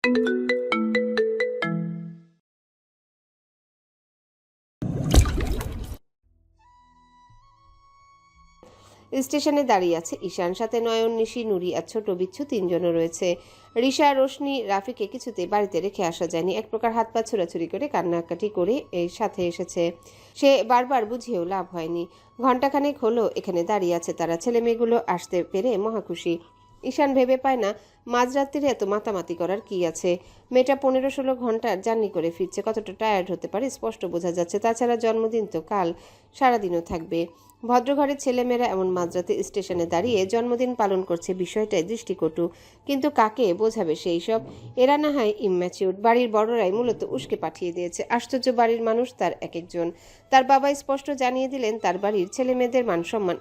স্টেশনে দাঁড়িয়ে আছে ঈশান, সাথে নয়ন, নিশি, নুরি আর ছোট বিচ্ছু, তিনজনও রয়েছে। রিশা, রোশনি, রাফিকে কিছুতেই বাড়িতে রেখে আসা যায়নি। এক প্রকার হাত পা ছোড়াছুড়ি করে কান্নাকাটি করে এর সাথে এসেছে। সে বারবার বুঝিয়েও লাভ হয়নি। ঘণ্টাখানেক হলো এখানে দাঁড়িয়ে আছে তারা। ছেলে মেয়েগুলো আসতে পেরে মহাখুশি। ঈশান ভেবে পায় না মাঝরাত্রিরে এত মাতামাতি করার কি আছে। মেয়েটা 15-16 ঘন্টার জার্নি করে ফিরছে, কতটা টায়ার্ড হতে পারে স্পষ্ট বোঝা যাচ্ছে। তাছাড়া জন্মদিন তো কাল সারাদিনও থাকবে। ভদ্রঘরের ছেলেমেয়েরা এমন মাঝরাতে স্টেশনে দাঁড়িয়ে জন্মদিন পালন করছে, বিষয়টাই দৃষ্টিকটু। কিন্তু কাকে বোঝাবে সেই সব? এরা না হয় ইম্যাচিউর, বাড়ির বড়রাই মূলত উস্কে পাঠিয়ে দিয়েছে। আশ্চর্য, বাড়ির মানুষ তার এক একজন। তার বাবা স্পষ্ট জানিয়ে দিলেন তার বাড়ির ছেলেমেয়েদের মান সম্মান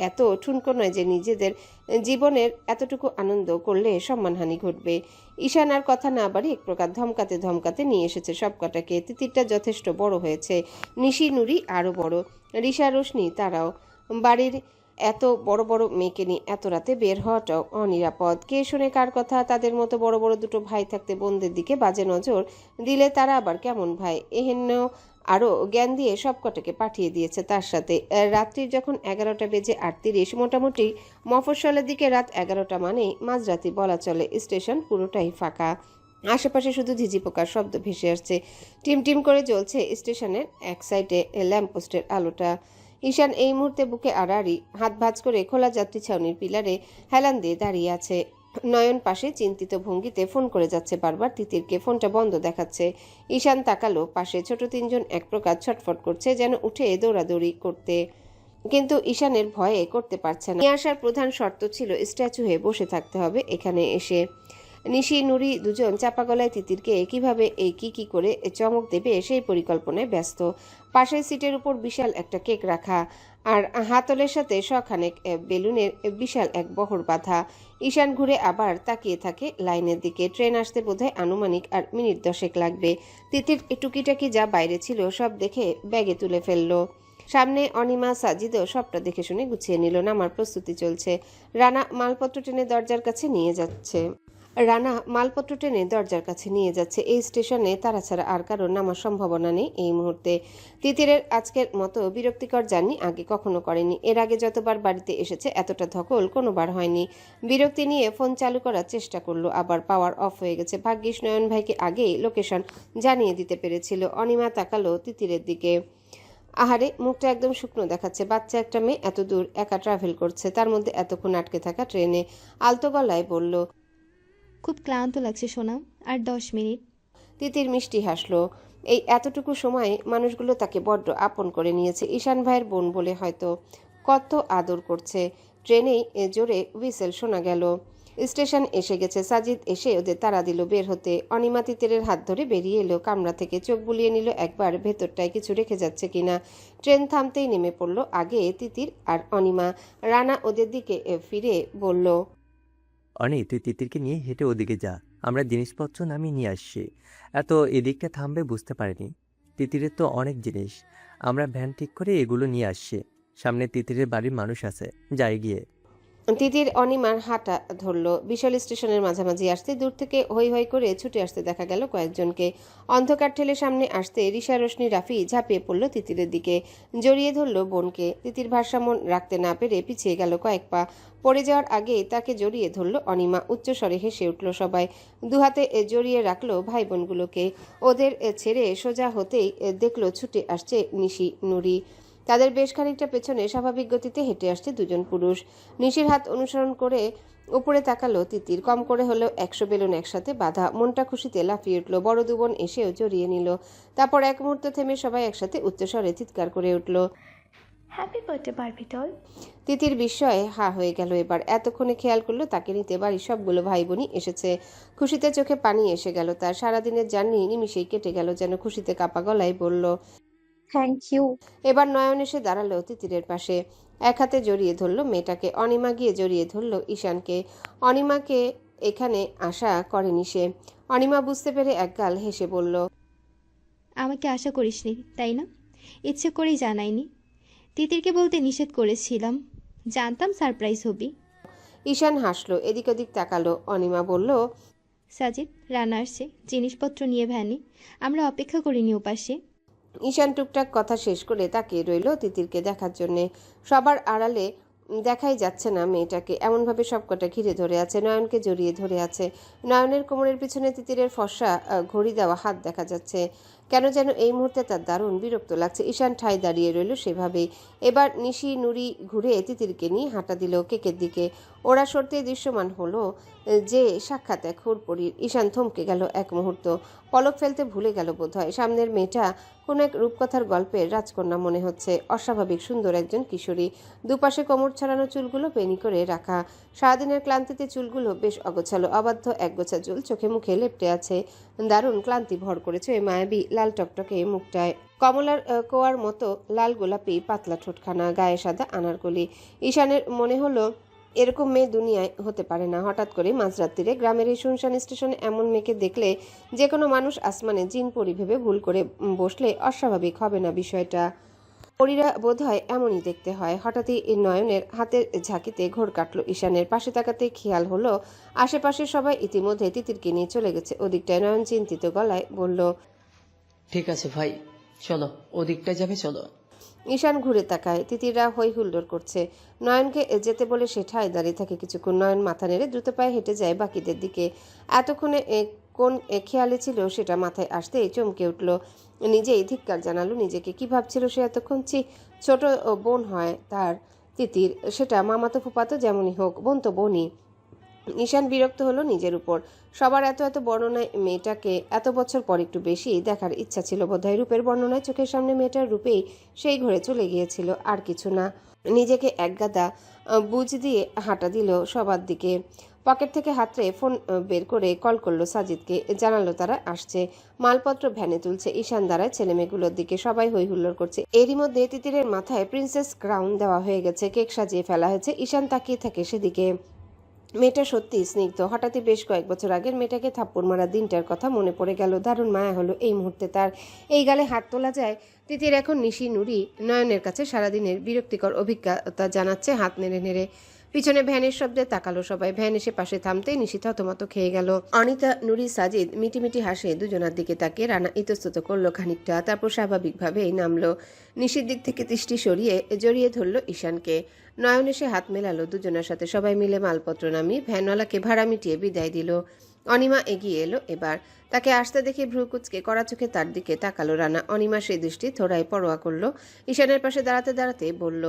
এত ঠুনকো নয় যে নিজেদের জীবনের এতটুকু আনন্দ করলে সম্মানহানি ঘটবে। ঈশান আর কথা না বাড়ি এক প্রকার ধমকাতে ধমকাতে নিয়ে এসেছে সবকটাকে। তিতিরটা যথেষ্ট বড় হয়েছে, নিশি, নুরি আরও বড়, রিশা, রোশনি তারাও। বাড়ির এত বড় বড় মেয়েকে নিয়ে এত রাতে বের হওয়াটাও অনিরাপদ। কে শোনে কার কথা? তাদের মতো বড় বড় দুটো ভাই থাকতে বোনদের দিকে বাজে নজর দিলে তারা আবার কেমন ভাই? এহেন আরও জ্ঞান দিয়ে সবকটাকে পাঠিয়ে দিয়েছে তার সাথে। রাত্রির যখন 11টা বেজে 38, মোটামুটি মফস্বলের দিকে রাত 11টা মানেই মাঝরাতি বলা চলে। স্টেশন পুরোটাই ফাঁকা। আশেপাশে শুধু ঝিঝি পোকার শব্দ ভেসে আসছে। টিম টিম করে জ্বলছে স্টেশনের এক সাইডে ল্যাম্পপোস্টের আলোটা। ঈশান এই মুহূর্তে বুকে আড়াআড়ি হাত ভাঁজ করে খোলা যাত্রী ছাউনির পিলারে হেলান দিয়ে দাঁড়িয়ে আছে। নয়ন পাশে চিন্তিত ভঙ্গিতে ফোন করে যাচ্ছে বারবার তিতিরকে। ফোনটা বন্ধ দেখাচ্ছে। ঈশান তাকালো পাশে, ছোট তিনজন এক প্রকার ছটফট করছে, যেন উঠে দৌড়াদৌড়ি করতে, কিন্তু ঈশানের ভয়ে করতে পারছে না। নিয়ে আসার প্রধান শর্ত ছিল স্ট্যাচু হয়ে বসে থাকতে হবে এখানে এসে। নিশি, নুরি দুজন চাপা গলায় তিতিরকে কিভাবে এই কি করে চমক দেবে সেই পরিকল্পনায় ব্যস্ত। পাশের সিটের উপর বিশাল একটা কেক রাখা, আর হাতলের সাথে শখানেক বেলুনের বিশাল এক বহর বাঁধা। ঈশান ঘুরে আবার তাকিয়ে থাকে লাইনের দিকে। ট্রেন আসতে বোধহয় আনুমানিক আর মিনিট 10 লাগবে। তিতির টুকিটাকি যা বাইরে ছিল সব দেখে ব্যাগে তুলে ফেললো। সামনে অনিমা, সাজিদও সবটা দেখে শুনে গুছিয়ে নিল। নামার প্রস্তুতি চলছে। রানা মালপত্র টেনে দরজার কাছে নিয়ে যাচ্ছে। এই স্টেশনে তারা ছাড়া আর কারোর নামার সম্ভাবনা নেই এই মুহূর্তে। তিতিরের আজকের মতো বিরক্তিকর জার্নি আগে কখনো করেনি। এর আগে যতবার বাড়িতে এসেছে এতটা ধকল কোনোবার হয়নি। বিরক্তি নিয়ে ফোন চালু করার চেষ্টা করলো, আবার পাওয়ার অফ হয়ে গেছে। ভাগ্যিস নয়ন ভাইকে আগেই লোকেশন জানিয়ে দিতে পেরেছিল। অনিমা তাকালো তিতিরের দিকে। আহারে, মুখটা একদম শুকনো দেখাচ্ছে। বাচ্চা একটা মেয়ে এত দূর একা ট্রাভেল করছে, তার মধ্যে এতক্ষণ আটকে থাকা ট্রেনে। আলতো গলায় বলল, খুব ক্লান্ত লাগছে সোনা, আর 10 মিনিট। তিতির মিষ্টি হাসলো। এই এতটুকু সময়ে মানুষগুলো তাকে বড্ড আপন করে নিয়েছে। ঈশান ভাইয়ের বোন বলে হয়তো। কত আদর করছে। ট্রেনেই জোরে হুইসেল শোনা গেল। স্টেশন এসে গেছে। সাজিদ এসে ওদের তাড়া দিল বের হতে। অনিমা তিতিরের হাত ধরে বেরিয়ে এলো কামরা থেকে। চোখ বুলিয়ে নিল একবার ভেতরটায় কিছু রেখে যাচ্ছে কিনা। ট্রেন থামতেই নেমে পড়ল আগে তিতির আর অনিমা। রানা ওদের দিকে ফিরে বলল, অনি, তুই তিতিরকে নিয়ে হেঁটে ওদিকে যা, আমরা জিনিসপত্র নামিয়ে নিয়ে আসছি। এত এদিকটা থামবে বুঝতে পারিনি। তিতিরের তো অনেক জিনিস, আমরা ভ্যান ঠিক করে এগুলো নিয়ে আসছি। সামনে তিতিরের বাড়ির মানুষ আছে, যাই গিয়ে। তিতির অনিমার হাঁটা ধরল। বিশাল স্টেশনের মাঝামাঝি আসতে দূর থেকে হৈ হৈ করে ছুটে আসতে দেখা গেল কয়েকজনকে। অন্ধকার ঠেলে সামনে আসতে রিশা, রোশনি, রাফি ঝাঁপিয়ে পড়ল তিতিরের দিকে, জড়িয়ে ধরল বোনকে। তিতির ভারসাম্য রাখতে না পেরে পিছিয়ে গেল কয়েক পা। পড়ে যাওয়ার আগেই তাকে জড়িয়ে ধরল অনিমা। উচ্চস্বরে হেসে উঠল সবাই। দুহাতে জড়িয়ে রাখলো ভাই বোনগুলোকে। ওদের ছেড়ে সোজা হতেই দেখলো ছুটে আসছে নিশি, নুরি। তাদের বেশ খানিকটা পেছনে স্বাভাবিক গতিতে হেঁটে আসছে দুজন পুরুষ। নিশির হাত অনুসরণ করে উপরে তাকালো তিতির। কম করে হলেও 100 বেলুন একসাথে বাঁধা। মনটা খুশিতে লাফিয়ে উঠল। বড় দুবোন এসেও জড়িয়ে নিল। তারপর এক মুহূর্ত থেমে সবাই একসাথে উচ্চস্বরে চিৎকার করে উঠল, হ্যাপি বার্থডে বারবি ডল। তিতির বিস্ময়ে হা হয়ে গেল। এবার এতক্ষণে খেয়াল করলো তাকে নিতে বাড়ির সবগুলো ভাই বোনই এসেছে। খুশিতে চোখে পানি এসে গেল তার। সারাদিনের জার্নি নিমিষেই কেটে গেল। যেন খুশিতে কাঁপা গলায় বলল, থ্যাংক ইউ। এবার নয়ন এসে দাঁড়ালো তিতিরের পাশে। এক হাতে জড়িয়ে ধরলো মেয়েটাকে। অনিমা গিয়ে জড়িয়ে ধরলো ঈশানকে। অনিমাকে এখানে আশা করেনি সে। অনিমা বুঝতে পেরে একগাল হেসে বলল, আমাকে আশা করিসনি তাই না? ইচ্ছে করেই জানাইনি। তিতিরকে বলতে নিষেধ করেছিলাম, জানতাম সারপ্রাইজ হবি। ঈশান হাসলো, এদিক ওদিক তাকালো। অনিমা বলল, সাজিদ, রানা আসছে, জিনিসপত্র নিয়ে ভ্যানে। আমরা অপেক্ষা করিনি ওপাশে। ঈশান টুকটাক কথা শেষ করে তাকিয়ে রইল তিতিরকে দেখার জন্যে। সবার আড়ালে দেখাই যাচ্ছে না মেয়েটাকে, এমনভাবে সবকটা ঘিরে ধরে আছে, নয়নকে জড়িয়ে ধরে আছে। নয়নের কোমরের পিছনে তিতিরের ফর্সা ঘড়ি দেওয়া হাত দেখা যাচ্ছে। কেন যেন এই মুহূর্তে তার দারুণ বিরক্ত লাগছে। ঈশান ঠায় দাঁড়িয়ে রইল সেভাবেই। এবার নিশি নুরি ঘুরে তিতিরকে নিয়ে হাঁটা দিল কেকের দিকে। ওরা সরতে দৃশ্যমান হলো যে সাক্ষাৎ এক হুড়পড়ির। ঈশান থমকে গেল এক মুহূর্ত, পলক ফেলতে ভুলে গেল বোধহয়। সামনের মেয়েটা কোনো এক রূপকথার গল্পের রাজকন্যা মনে হচ্ছে, অস্বাভাবিক সুন্দর একজন কিশোরী। দুপাশে কোমর ছড়ানো চুলগুলো বেনি করে রাখা, সারাদিনের ক্লান্তিতে চুলগুলো বেশ অগোছালো, অবাধ্য একগোছা চুল চোখে মুখে লেপ্টে আছে। দারুণ ক্লান্তি ভর করেছে ওই মায়াবী লাল টকটকে মুখটায়। কমলার কোয়ার মতো লাল গোলাপি পাতলা ঠোঁটখানা, গায়ে সাদা আনারকলি। ঈশানের মনে হলো এরকম মেয়ে দুনিয়ায় হতে পারে না। হঠাৎ করে মাঝরাত্রিরে গ্রামের এই শুনশান স্টেশনে এমন মেয়েকে দেখলে যে কোনো মানুষ আসমানে জিন পরি ভেবে ভুল করে বসলে অস্বাভাবিক হবে না বিষয়টা। পরীরা বোধহয় এমনই দেখতে হয়। হঠাৎই নয়নের হাতের ঝাঁকিতে ঘোর কাটল ঈশানের। পাশে তাকাতে খেয়াল হলো আশেপাশে সবাই ইতিমধ্যে তিতিরকে নিয়ে চলে গেছে ওদিকটায়। নয়ন চিন্তিত গলায় বলল, ঠিক আছে ভাই, চলো ওদিকটা যাবে, চলো। ঈশান ঘুরে তাকায়, তিতিররা হই হুল্লোড় করছে। নয়নকে যেতে বলে সে ঠায় দাঁড়িয়ে থাকে কিছুক্ষণ। নয়ন মাথা নেড়ে দ্রুত পায়ে হেঁটে যায় বাকিদের দিকে। এতক্ষণে কোন খেয়ালে ছিল সেটা মাথায় আসতেই চমকে উঠল। নিজেই ধিক্কার জানালো নিজেকে। কি ভাবছিল সে এতক্ষণ? ছোট বোন হয় তার তিতির, সেটা মামাতো ফুপাতো যেমনই হোক, বোন তো বোনই। ঈশান বিরক্ত হলো নিজের উপর। সবার এত এত বর্ণনায় মেয়েটাকে এত বছর পর একটু বেশি দেখার ইচ্ছা ছিল বোধহয়। রূপের বর্ণনায় চোখের সামনে মেয়েটার রূপেই সেই ঘরে চলে গিয়েছিল, আর কিছু না। নিজেকে একগাদা বুঝ দিয়ে হাঁটা দিল সবার দিকে। পকেট থেকে হাতড়ে ফোন বের করে কল করলো সাজিদকে, জানালো তারা আসছে। মালপত্র ভ্যানে তুলছে। ঈশান দাঁড়ায় ছেলেমেয়েগুলোর দিকে, সবাই হই হুল্লোড় করছে। এরই মধ্যে তিতিরের মাথায় প্রিন্সেস ক্রাউন দেওয়া হয়ে গেছে, কেক সাজিয়ে ফেলা হয়েছে। ঈশান তাকিয়ে থাকে সেদিকে। মেয়েটা সত্যি স্নিগ্ধ। হঠাৎই বেশ কয়েক বছর আগের মেয়েটাকে থাপ্পড় মারা দিনটার কথা মনে পড়ে গেল। দারুণ মায়া হলো এই মুহূর্তে তার। এই গালে হাত তোলা যায়। তিতির এখন নিশি নুরি নয়নের কাছে সারাদিনের বিরক্তিকর অভিজ্ঞতা জানাচ্ছে হাত নেড়ে নেড়ে। পিছনে ভ্যানের শব্দে তাকালো সবাই। ভ্যান এসে পাশে থামতেই নিশি থতমত খেয়ে গেল। অনিতা, নুরি, সাজিদ মিটিমিটি হাসে দুজনার দিকে তাকিয়ে। রানা ইতস্তত করলো খানিকটা, তারপর স্বাভাবিকভাবেই নামলো। নিশির দিক থেকে দৃষ্টি সরিয়ে জড়িয়ে ধরল ঈশানকে। নয়ন এসে হাত মেলালো দুজনের সাথে। সবাই মিলে মালপত্র নামিয়ে ভ্যানওয়ালাকে ভাড়া মিটিয়ে বিদায় দিল। অনিমা এগিয়ে এলো এবার। তাকে আসতে দেখে ভ্রু কুচকে কড়া চোখে তার দিকে তাকালো রানা। অনিমা সেই দৃষ্টি থোড়াই পরোয়া করলো। ঈশানের পাশে দাঁড়াতে দাঁড়াতে বলল,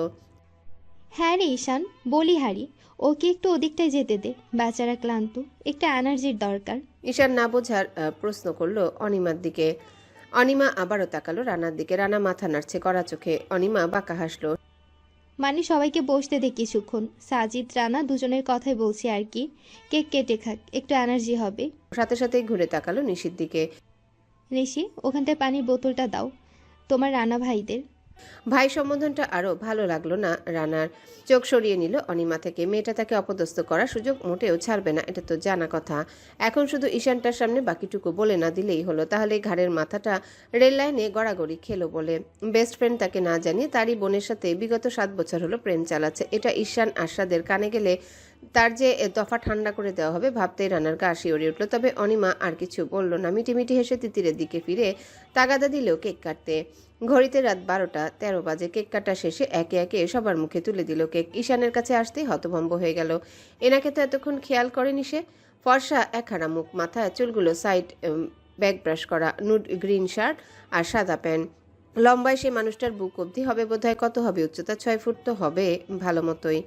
হ্যাঁ রে ঈশান, বলি হারি, ওকে একটু ওদিকটায় যেতে দে, বেচারা ক্লান্ত, একটু এনার্জির দরকার। ঈশান না বোঝার প্রশ্ন করলো অনিমার দিকে। অনিমা আবারও তাকালো রানার দিকে। রানা মাথা নাড়ছে কড়া চোখে। অনিমা বাঁকা হাসলো। মানে সবাইকে বসতে দে কিছুক্ষণ, সাজিদ রানা দুজনের কথাই বলছি আর কি। কেক কেটে খাক, একটু এনার্জি হবে। সাথে সাথেই ঘুরে তাকালো নিশির দিকে। ঋষি, ওখানটায় পানির বোতলটা দাও তোমার রানা ভাইদের। ভাই সম্বোধনটা আরো ভালো লাগলো না রানার। চোখ সরিয়ে নিল অনিমা থেকে। মেয়েটা তাকে অপদস্থ করার সুযোগ মোটেও ছাড়বে না, এটা তো জানা কথা। এখন শুধু ঈশানটার সামনে বাকিটুকু বলে না দিলেই হলো। তাহলে ঘাড়ের মাথাটা রেল লাইনে গড়াগড়ি খেলো বলে। বেস্ট ফ্রেন্ড তাকে না জানিয়ে তারই বোনের সাথে বিগত 7 বছর হলো প্রেম চালাচ্ছে। এটা ঈশান আশাদের কানে গেলে তার যে দফা ঠান্ডা করে দেওয়া হবে ভাবতেই রানার গা শিউরে উঠল। তবে অনিমা আর কিছু বলল না। মিটিমিটি হেসে তিতিরের দিকে ফিরে তাগাদা দিল কেক কাটতে। ঘড়িতে রাত 12:13 বাজে। কেক কাটা শেষে একে একে সবার মুখে তুলে দিল কেক। ঈশানের কাছে আসতেই হতভম্ব হয়ে গেল। এনাকে তো এতক্ষণ খেয়াল করেনি সে। ফর্সা একহারা মুখ, মাথায় চুলগুলো সাইড ব্যাক ব্রাশ করা, নুড গ্রিন শার্ট আর সাদা প্যান্ট। লম্বায় সে মানুষটার বুক অবধি হবে বোধহয়। কত হবে উচ্চতা? 6 ফুট তো হবে ভালো মতোই।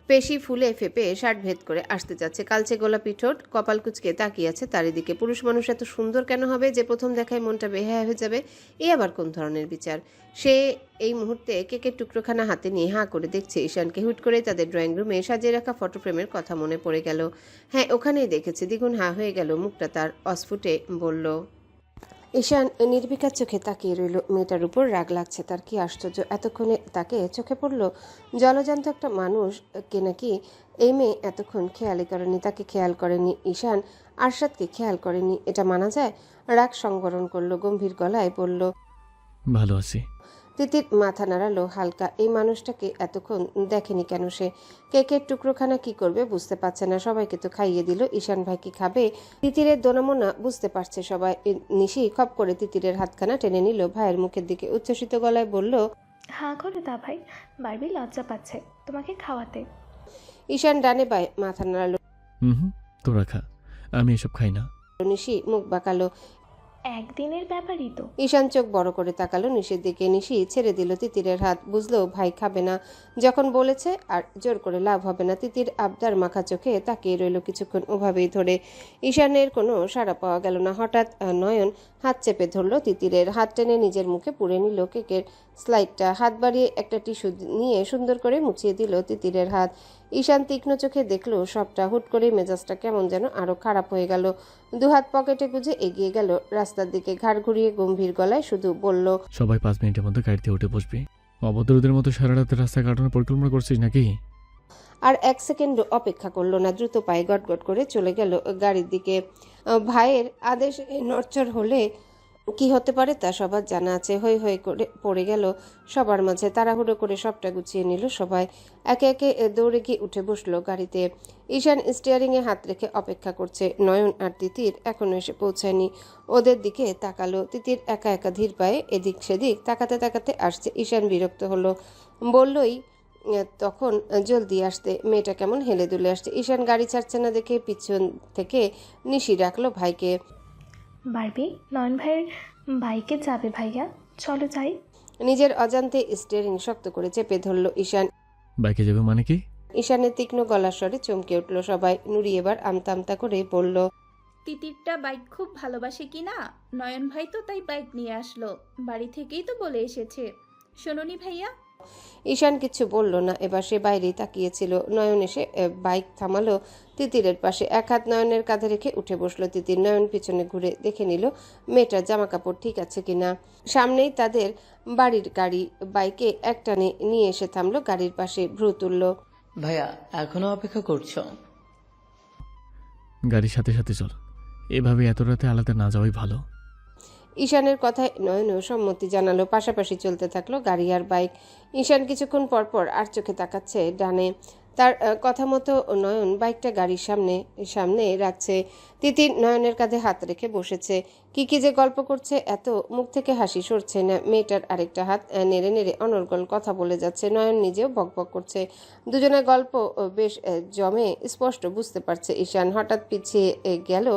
পেশি ফুলে ফেপে শার্ট ভেদ করে আসতে যাচ্ছে। কালচে গোলাপি ঠোঁট, কপাল কুচকে তাকিয়ে আছে চারিদিকে। পুরুষ মানুষ এত সুন্দর কেন হবে যে প্রথম দেখায় মনটা বেহায়া হয়ে যাবে? এ আবার কোন ধরনের বিচার? সে এই মুহূর্তে কেকের টুকরোখানা হাতে নিয়ে হাঁ করে দেখছে ঈশানকে। হুট করে তাদের ড্রয়িং রুমে সাজিয়ে রাখা ফটো ফ্রেমের কথা মনে পড়ে গেল। হ্যাঁ, ওখানেই দেখেছে। দ্বিগুণ হাঁ হয়ে গেল মুখটা তার। অস্ফুটে বলল। ঈশান নির্বিকার চোখে তাকিয়ে রইল। মেয়েটার উপর রাগ লাগছে তার। কি আশ্চর্য, এতক্ষণে তাকে চোখে পড়ল। জলজান্ত একটা মানুষ কে নাকি এই মেয়ে এতক্ষণ খেয়ালই করেনি, তাকে খেয়াল করেনি। ঈশান আরশাদকে খেয়াল করেনি, এটা মানা যায়? রাগ সংবরণ করলো, গম্ভীর গলায় বলল, ভালো আছি। তিতির মাথা নাড়ালো হালকা। এই মানুষটাকে এতক্ষণ দেখেনি কেন সে? কেকের টুকরোখানা কি করবে বুঝতে পারছে না। সবাইকে তো খাইয়ে দিল, ঈশান ভাই কি খাবে? তিতিরের দোনামোনা বুঝতে পারছে সবাই। নিশি খপ করে তিতিরের হাতখানা টেনে নিল, ভাইয়ের মুখের দিকে উচ্ছ্বসিত গলায় বলল, হাঁ করো দা ভাই, বারবি লজ্জা পাচ্ছে তোমাকে খাওয়াতে। ঈশান ডানে বায়ে মাথা নাড়ালো। হুম, তোরা খা, আমি এসব খাই না। নিশি মুখ বাঁকালো। একদিনের ব্যাপারই তো। ঈশান চোখ বড় করে তাকালো নিশির দিকে। নিশি ছেড়ে দিল তিতিরের হাত। বুঝলো ভাই খাবে না যখন বলেছে, আর জোর করে লাভ হবে না। তিতির আবদার মাখা চোখে তাকিয়ে রইল কিছুক্ষণ ওভাবেই ধরে। ঈশানের কোনো সাড়া পাওয়া গেল না। হঠাৎ নয়ন হাত চেপে ধরলো তিতিরের। হাত টেনে নিজের মুখে পুড়ে নিল কেকের স্লাইডটা। হাত বাড়িয়ে একটা টিস্যু নিয়ে সুন্দর করে মুছিয়ে দিল তিতিরের হাত। ঈশান তীক্ষ্ণ চোখে দেখলো সবটা। হুট করে মেজাজটা কেমন যেন আরো খারাপ হয়ে গেল। দুহাত পকেটে গুজে এগিয়ে গেল রাস্তার দিকে। ঘাড় ঘুরিয়ে গম্ভীর গলায় শুধু বলল, সবাই 5 মিনিটের মধ্যে গাড়িতে উঠে বসবি। অভদ্রদের মতো সারা রাতের রাস্তা কাটানোর পরিকল্পনা করছিস নাকি? আর এক সেকেন্ড অপেক্ষা করলো না। দ্রুত পায়ে গটগট করে চলে গেল গাড়ির দিকে। ভাইয়ের আদেশ নড়চড় হলে কি হতে পারে তা সবার জানা আছে। হই হই করে পড়ে গেল সবার মাঝে। তাড়াহুড়ো করে সবটা গুছিয়ে নিল সবাই। একে একে দৌড়ে গিয়ে উঠে বসলো গাড়িতে। ঈশান স্টিয়ারিংয়ে হাত রেখে অপেক্ষা করছে। নয়ন আর তিতির এখনো এসে পৌঁছায়নি। ওদের দিকে তাকালো। তিতির একা একা ধীর পায়ে এদিক সেদিক তাকাতে তাকাতে আসছে। ঈশান বিরক্ত হলো, বললই তখন জলদি আসতে। মেয়েটা কেমন হেলে দুলে আসছে। ঈশান গাড়ি ছাড়ছে না দেখে পিছন থেকে নিশি ডাকলো ভাইকে। বারবি, নয়ন ভাইয়ের বাইকে যাবে ভাইয়া, চলো যাই। নিজের অজান্তে স্টিয়ারিং শক্ত করে চেপে ধরল ঈশান। বাইকে যাবে মানে কি? ঈশানের তীক্ষ্ণ গলার স্বরে চমকে উঠল সবাই। নুরি এবার আমতা আমতা করে বলল, তিতিরটা বাইক খুব ভালোবাসে কি না, নয়ন ভাই তো তাই বাইক নিয়ে আসলো, বাড়ি থেকেই তো বলে এসেছে। শোনোনি ভাইয়া? ঈশান কিছু বলল না। এবার সে বাইরেই তাকিয়েছিল। নয়ন এসে বাইক থামালো তিতিরের পাশে। এক হাত নয়নের কাঁধে রেখে উঠে বসলো তিতির। নয়ন পিছনে ঘুরে দেখে নিল মেয়েটার জামা কাপড় ঠিক আছে কিনা। সামনেই তাদের বাড়ির গাড়ি। বাইকে একটানে নিয়ে এসে থামলো গাড়ির পাশে। ভ্রু তুলল। ভাইয়া এখনো অপেক্ষা করছো? গাড়ির সাথে সাথে চল, এভাবে এত রাতে আলাদা না যাওয়াই ভালো। ঈশানের কথায় নয়নও সম্মতি জানালো। পাশাপাশি চলতে থাকলো গাড়ি আর বাইক। ঈশান কিছুক্ষণ পর পর আর চোখে তাকাচ্ছে ডানে। তার কথা মতো নয়ন বাইকটা গাড়ির সামনে সামনে রাখছে। তিতির নয়নের কাঁধে হাত রেখে বসেছে। কি যে গল্প করছে, এত মুখ থেকে হাসি সরছে না। মেয়েটার আরেকটা হাত নেড়ে নেড়ে অনর্গল কথা বলে যাচ্ছে। নয়ন নিজেও বকবক করছে। দুজনের গল্প বেশ জমে স্পষ্ট বুঝতে পারছে ঈশান। হঠাৎ পিছিয়ে গেল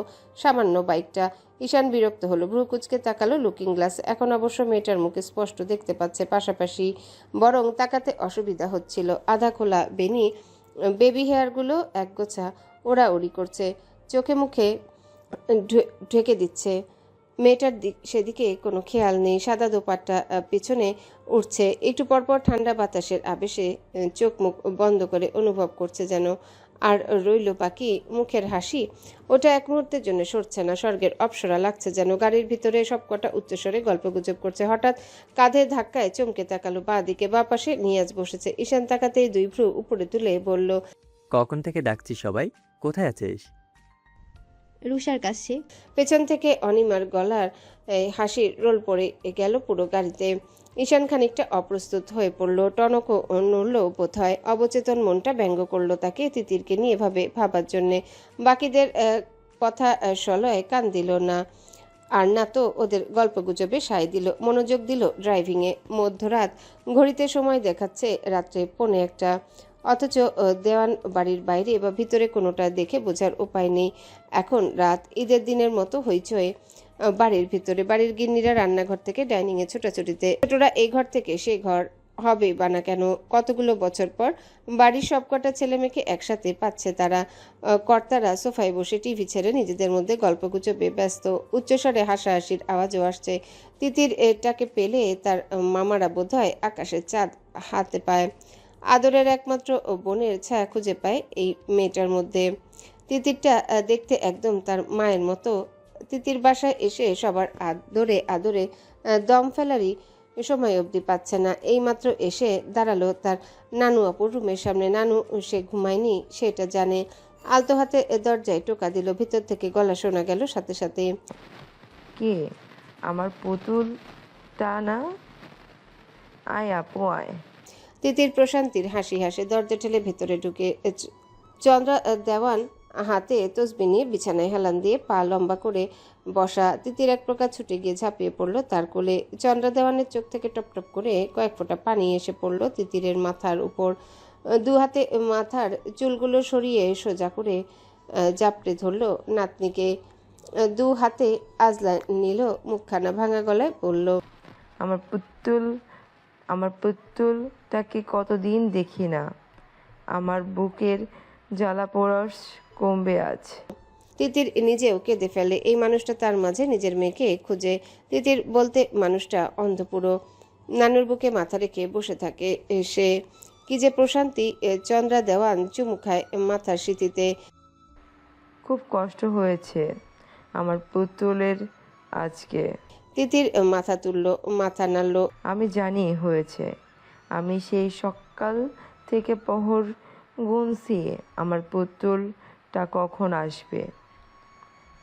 সামান্য বাইকটা। ঈশান বিরক্ত হলো, ভ্রু কুচকে তাকালো লুকিং গ্লাস। এখন অবশ্য মেয়েটার মুখে স্পষ্ট দেখতে পাচ্ছে পাশাপাশি, বরং তাকাতে অসুবিধা হচ্ছিল। আধা খোলা বেবি হেয়ারগুলো একগোছা ওড়াউড়ি করছে, চোখে মুখে ঢেকে দিচ্ছে। মেয়েটার সেদিকে কোনো খেয়াল নেই। সাদা দোপাট্টা পিছনে উঠছে। একটু পরপর ঠান্ডা বাতাসের আবেশে চোখ মুখ বন্ধ করে অনুভব করছে যেন। আর রইল বাকি মুখের হাসি। ওটা এক মুহূর্তের জন্য সরছে না। স্বর্গের অপ্সরা লাগছে যেন। গাড়ির ভিতরে সবকটা উচ্চস্বরে গল্পগুজব করছে। হঠাৎ কাঁধে ধাক্কায় চমকে তাকালো বাঁ দিকে। বাঁ পাশে নিয়াজ বসেছে। ঈশান তাকাতেই দুই ভ্রু উপরে তুলে বলল, কখন থেকে ডাকছি সবাই, কোথায় আছিস? রুষার কাছে। পেছন থেকে অনিমার গলার হাসির রোল পড়ে গেল পুরো গাড়িতে। ঈশান খানিকটা অপ্রস্তুত হয়ে পড়ল। টনকও নড়ল বোধ হয়। অবচেতন মনটা ব্যঙ্গ করলো তাকে তিতিরকে নিয়ে ভাবার জন্যে। বাকিদের কথা সলয়ে কান দিল না, আর না তো ওদের গল্পগুজবে সায় দিল। মনোযোগ দিল ড্রাইভিংয়ে। মধ্যরাত, ঘড়িতে সময় দেখাচ্ছে রাত্রে 1:45। অথচ দেওয়ান বাড়ির বাইরে বা ভিতরে কোনোটা দেখে বোঝার উপায় নেই। এখন রাত। ঈদের দিনের মতো হইচই বাড়ির ভিতরে। বাড়ির গিন্নিরা রান্নাঘর থেকে ডাইনিংয়ে ছোটাছুটিতে। ছোটরা এই ঘর থেকে সে ঘর হবে বা না কেন। কতগুলো বছর পর বাড়ির সবকটা ছেলে মেয়েকে একসাথে পাচ্ছে তারা। কর্তারা সোফায় বসে টিভি ছেড়ে নিজেদের মধ্যে গল্পগুজবে ব্যস্ত। উচ্চস্বরে হাসাহাসির আওয়াজও আসছে। তিতির এটাকে পেলে তার মামারা বোধহয় আকাশের চাঁদ হাতে পায়। আদরের একমাত্র বোনের ছায়া খুঁজে পায় এই মেয়েটার মধ্যে। তিতিরটা দেখতে একদম তার মায়ের মতো। তিতির বাসায় এসে সবার আদরে আদরে দম ফেলারই সময় অবধি পাচ্ছে না। এইমাত্র এসে দাঁড়ালো তার নানু আপুর রুমের সামনে। নানু সে ঘুমায়নি সেটা জানে। আলতো হাতে দরজায় টোকা দিল। ভিতর থেকে গলা শোনা গেল সাথে সাথে, কে? আমার পুতুলটা না? আয় আপু আয়। তিতির প্রশান্তির হাসি হাসে দরজা ঠেলে ভেতরে ঢুকে চন্দ্রা দেওয়ান হাতে তসবি নিয়ে বিছানায় হেলান দিয়ে পা লম্বা করে বসা। তিতির এক প্রকার ছুটে গিয়ে ঝাঁপিয়ে পড়ল তার কোলে। চন্দ্রা দেওয়ানের চোখ থেকে টপ টপ করে কয়েক ফোঁটা পানি এসে পড়ল তিতিরের মাথার উপর। দু হাতে মাথার চুলগুলো সরিয়ে সোজা করে জাপটে ধরল নাতনিকে। দু হাতে আজলা নিল, মুখখানা ভাঙা গলায় বলল, আমার পুতুলটাকে কতদিন দেখি না। আমার বুকের জ্বালা পোড়াস কমবে আজ। তিতির নিজেও কেঁদে ফেলে। এই মানুষটা তার মাঝে নিজের মেয়েকে খুঁজে। তিতির বলতে মানুষটা অন্ধপুরো। নানুর বুকে মাথা রেখে বসে থাকে সে। কি যে প্রশান্তি! চন্দ্রা দেওয়ান চুমু খায় মাথার সিঁথিতে। খুব কষ্ট হয়েছে আমার পুতুলের আজকে। তিতির মাথা তুলল, মাথা নাড়ল। আমি জানি হয়েছে। আমি সেই সকাল থেকে প্রহর গুনছি আমার পুতুলটা কখন আসবে।